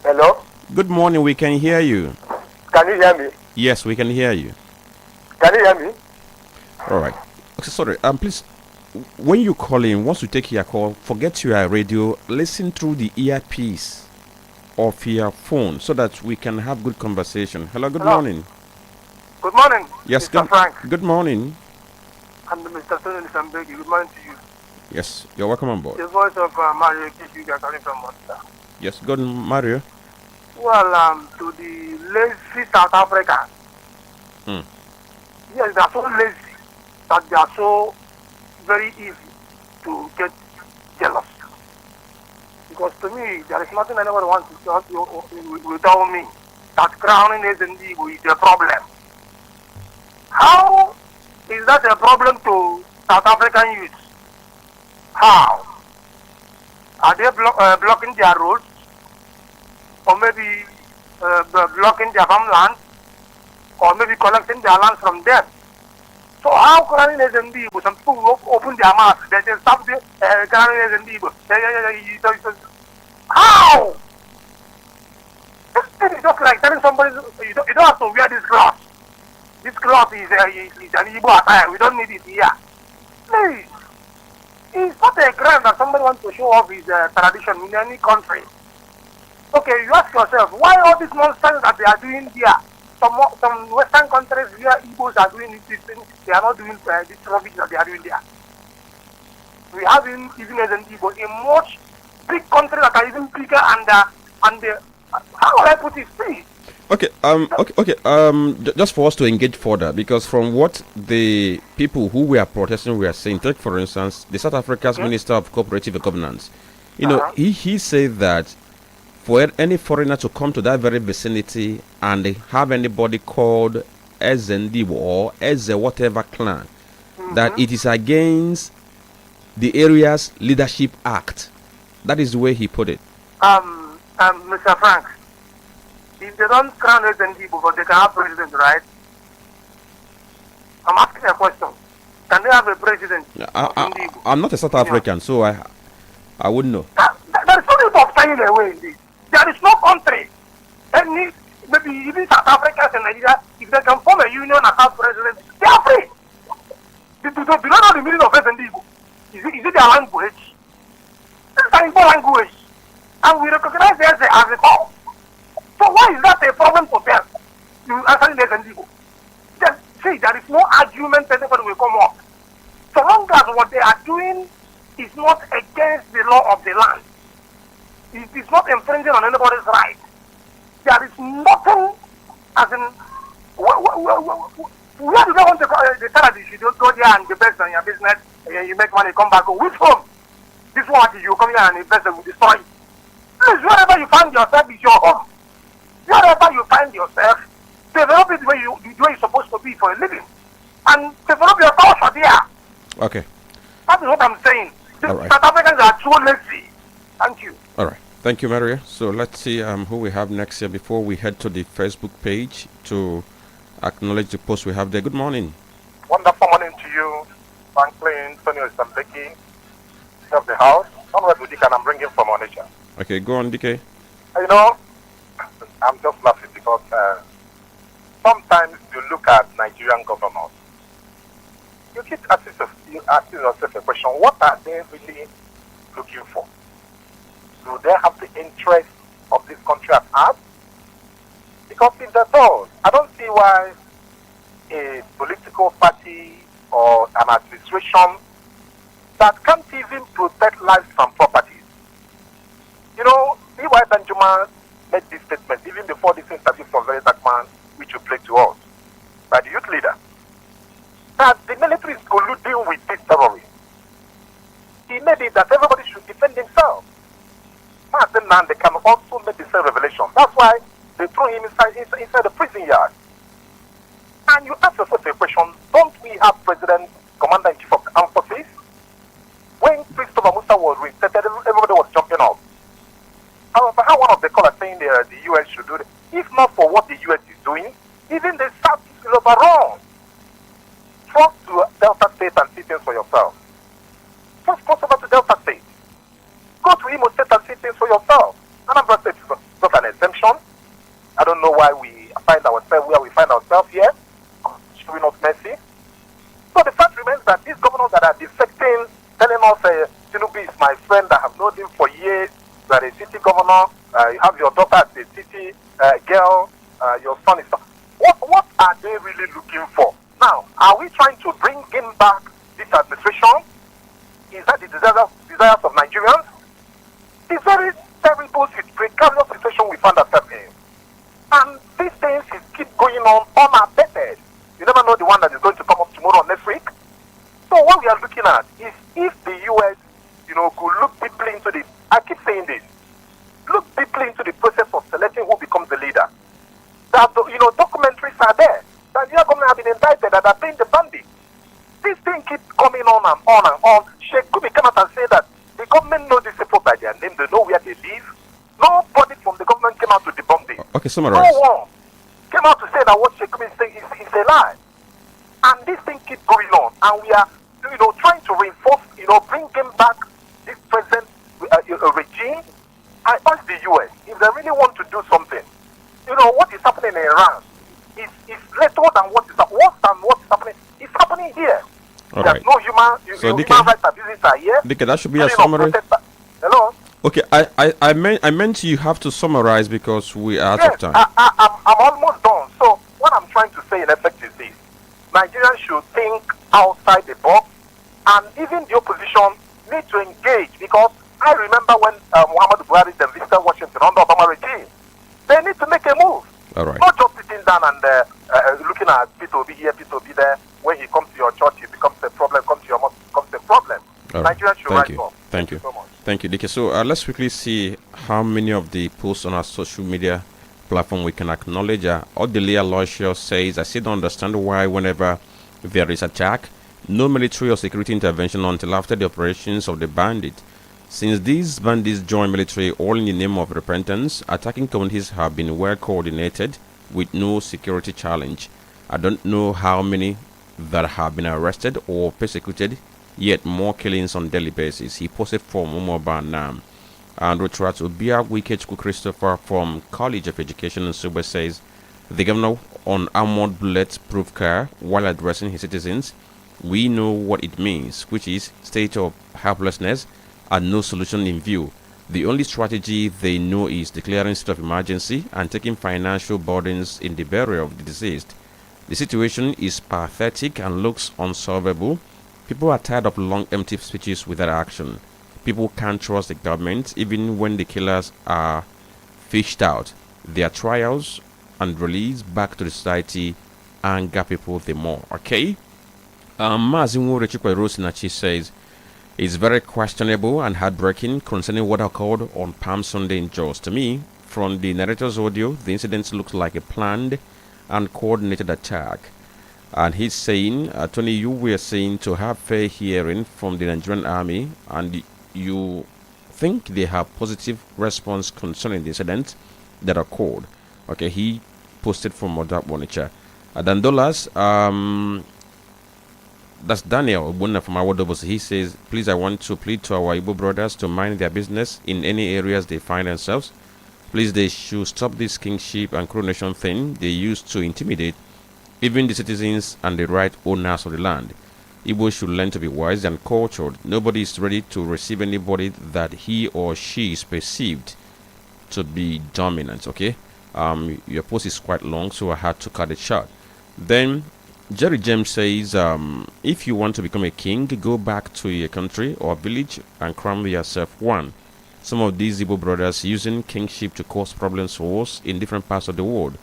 Hello? Good morning, we can hear you. Can you hear me? Yes, we can hear you. Can you hear me? All right. Okay, sorry, please, when you call in, once you take your call, forget your radio, listen through the earpiece of your phone so that we can have good conversation. Hello, good morning. Good morning. Yes, Mr. Frank. Good morning. And Mr. Tony Sambegi, good morning to you. Yes, you're welcome on board. The voice of Mario Kishiga calling from Monster. Yes, good, Mario. Well, to the lazy South Africans. Yes, they are so lazy that they are so very easy to get jealous. Because to me, there is nothing anyone wants to tell me that crowning SND is a problem. How is that a problem to South African youth? How? Are they blocking their roads? Or maybe blocking their farmland? Or maybe collecting their land from them? So how crowning SND, some people will open their mouths, they say stop the crowning SND. How? It's just like telling somebody you don't have to wear this cloth. This cloth is an Igbo attire. We don't need it here. Please. It's not a crime that somebody wants to show off his tradition in any country. Okay, you ask yourself, why all this nonsense that they are doing here? Some Western countries where Igbos are doing this thing, they are not doing this rubbish that they are doing there. We have even as an Igbo a much big countries that are even bigger and how would I put it? See. Okay. Just for us to engage further, because from what the people who were protesting were saying, take for instance the South Africa's Minister of Cooperative Governance. He said that for any foreigner to come to that very vicinity and have anybody called Ezendibo or Eze whatever clan, that it is against the area's leadership act. That is the way he put it. Mr. Frank, if they don't crown Ezendibo, but they can have president, right? I'm asking a question. Can they have a president? I'm not a South African, so I wouldn't know. There is no need of staying away in this. There is no country. Maybe even South Africans and Nigeria, if they can form a union and have president, they are free. Do you not know the meaning of Ezendibo? Is it their language? This is an Igbo language. And we recognize it as a call. So why is that a problem for them? You answer Ezendibo. See, there is no argument anybody will come up. So long as what they are doing is not against the law of the land, it is not infringing on anybody's right, there is nothing as in where do they want to go? They tell us you don't go there and invest in your business, you make money, come back home. Which home? This one you come here and invest and will destroy it. Please, wherever you find yourself is your home. Wherever you find yourself, develop it the way you're supposed to be for a living. And develop your culture there. Okay. That is what I'm saying. Right. South Africans are too lazy. Thank you. All right. Thank you, Maria. So let's see who we have next here before we head to the Facebook page to acknowledge the post we have there. Good morning. Wonderful morning to you, Franklin, Tony Osambeki, of the house. Honorable Dick, and I'm bringing from Onitsha. Okay, go on, DK. I'm just laughing because sometimes you look at Nigerian governors. You keep asking yourself a question, what are they really looking for? Do they have the interest of this country at heart? Because if they don't, I don't see why a political party or an administration that can't even protect lives and properties. B.Y. Benjamin made this statement even before this interview from Very Dark Man, which you played to us, by the youth leader, that the military is colluding with this terrorists. He made it that everybody should defend themselves. Martin Nande can also make the same revelation. That's why they threw him inside the prison yard. And you ask yourself a question, don't we have President, Commander-in-Chief of the Armed Forces? When Christopher Musa was reinstated, everybody was jumping up. However, how one of the callers saying the U.S. should do it, if not for what the U.S. is doing, even the South will overrun. Trust to Delta State and see things for yourself. Just cross over to Delta State. Go to Imo State and see things for yourself. Anambra State is not an exemption. I don't know why we find ourselves where we find ourselves here, showing us mercy. So the fact remains that these governors that are defecting, telling us, Tinubu is my friend, I have known him for years, you are a city governor, you have your daughter as a city girl, your son is... What are they really looking for? Now, are we trying to bring him back this administration? Is that the desires of Nigerians? It's very terrible, precarious situation we find ourselves in. And these things keep going on unabated. You never know the one that is going to come up tomorrow or next week. So what we are looking at is if the U.S., could look deeply into this. I keep saying this. Look deeply into the process of selecting who becomes the leader. That, documentaries are there. The Nigerian government have been indicted and are paying the bandit. This thing keeps coming on and on and on. Sheikh Gumi came out and said that the government knows these people by their name. They know where they live. Nobody from the government came out to debunk this. Okay, summarize. No one came out to say that what Sheikh Gumi is saying is a lie. And this thing keeps going on. And we are, trying to reinforce, bringing back this present regime. I urge the U.S., if they really want to do something, what is happening in Iran is little than what is happening. It's happening here. All There's right. no human rights abuses are here. DK, that should be a summary. Hello? Okay, I meant you have to summarize because we are out of time. I'm almost done. So what I'm trying to say in effect is this. Nigerians should think outside the box, and even the opposition need to engage, because I remember when Muhammad Buhari then visited Washington under Obama regime. They need to make a move. All right. Not just sitting down and looking at P2B here, P2B there. When he comes to your church, it becomes a problem. Comes to your mosque, it becomes a problem. All right. Nigerians should rise up. Thank you so much. Thank you, DK. So let's quickly see how many of the posts on our social media platform we can acknowledge. Udala Aloysius says, I still don't understand why whenever there is attack, no military or security intervention until after the operations of the bandit. Since these bandits join military all in the name of repentance, attacking communities have been well coordinated with no security challenge. I don't know how many that have been arrested or persecuted, yet more killings on daily basis. He posted from Umoba Nam. And Rotrat Ubia Wikechku Christopher from College of Education in Suba says, the governor on armored bullet-proof car while addressing his citizens, we know what it means, which is state of helplessness and no solution in view. The only strategy they know is declaring state of emergency and taking financial burdens in the burial of the deceased. The situation is pathetic and looks unsolvable. People are tired of long empty speeches without action. People can't trust the government even when the killers are fished out. Their trials and release back to the society anger people the more. Okay? Mazinwo Rechikwe Rosinachi says, it's very questionable and heartbreaking concerning what occurred on Palm Sunday in Jos. To me, from the narrator's audio, the incident looks like a planned and coordinated attack. And he's saying, Tony, you were saying to have fair hearing from the Nigerian army, and you think they have positive response concerning the incident that occurred. Okay, he posted from FM Onitsha. Dandolas, that's Daniel Obuna from Awadobos. He says, please, I want to plead to our Igbo brothers to mind their business in any areas they find themselves. Please, they should stop this kingship and coronation thing they used to intimidate even the citizens and the right owners of the land. Igbo should learn to be wise and cultured. Nobody is ready to receive anybody that he or she is perceived to be dominant. Okay, your post is quite long, so I had to cut it short. Then Jerry James says, if you want to become a king, go back to your country or village and crown yourself one. Some of these Igbo brothers using kingship to cause problems for us in different parts of the world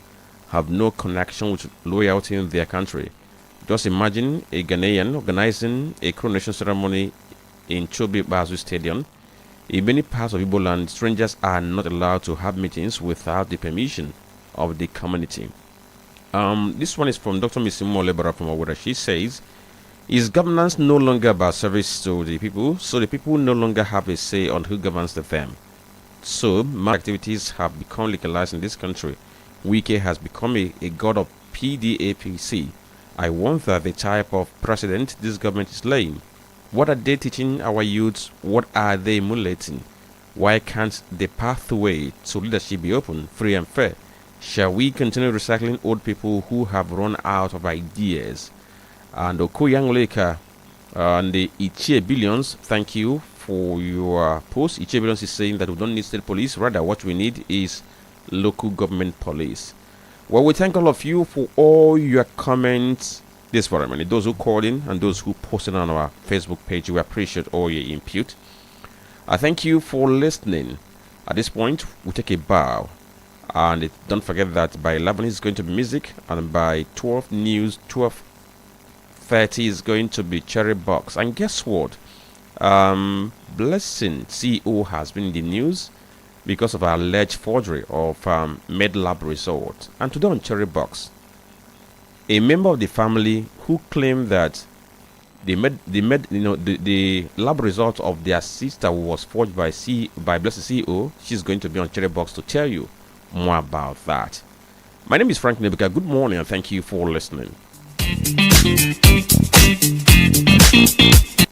have no connection with loyalty in their country. Just imagine a Ghanaian organizing a coronation ceremony in Chobe Bazu Stadium. In many parts of Igbo land, strangers are not allowed to have meetings without the permission of the community. This one is from Dr. Misimo Lebara from Awura. She says, is governance no longer about service to the people, so the people no longer have a say on who governs them? So, mass activities have become legalized in this country. Wike has become a god of PDAPC. I wonder the type of precedent this government is laying. What are they teaching our youths? What are they emulating? Why can't the pathway to leadership be open, free and fair? Shall we continue recycling old people who have run out of ideas? And Okoyang Leka and the Ichie Billions, thank you for your post. Ichie Billions is saying that we don't need state police, rather what we need is local government police. Well, we thank all of you for all your comments this very minute. Those who called in and those who posted on our Facebook page, we appreciate all your input. I thank you for listening. At this point, we take a bow. And don't forget that by 11 is going to be music, and by 12 news, 12:30 is going to be Cherry Box. And guess what? Blessing CEO has been in the news because of our alleged forgery of MedLab result. And today on Cherry Box, a member of the family who claimed that the lab result of their sister was forged by Blessing CEO. She's going to be on Cherry Box to tell you more about that. My name is Frank Nebuka. Good morning and thank you for listening.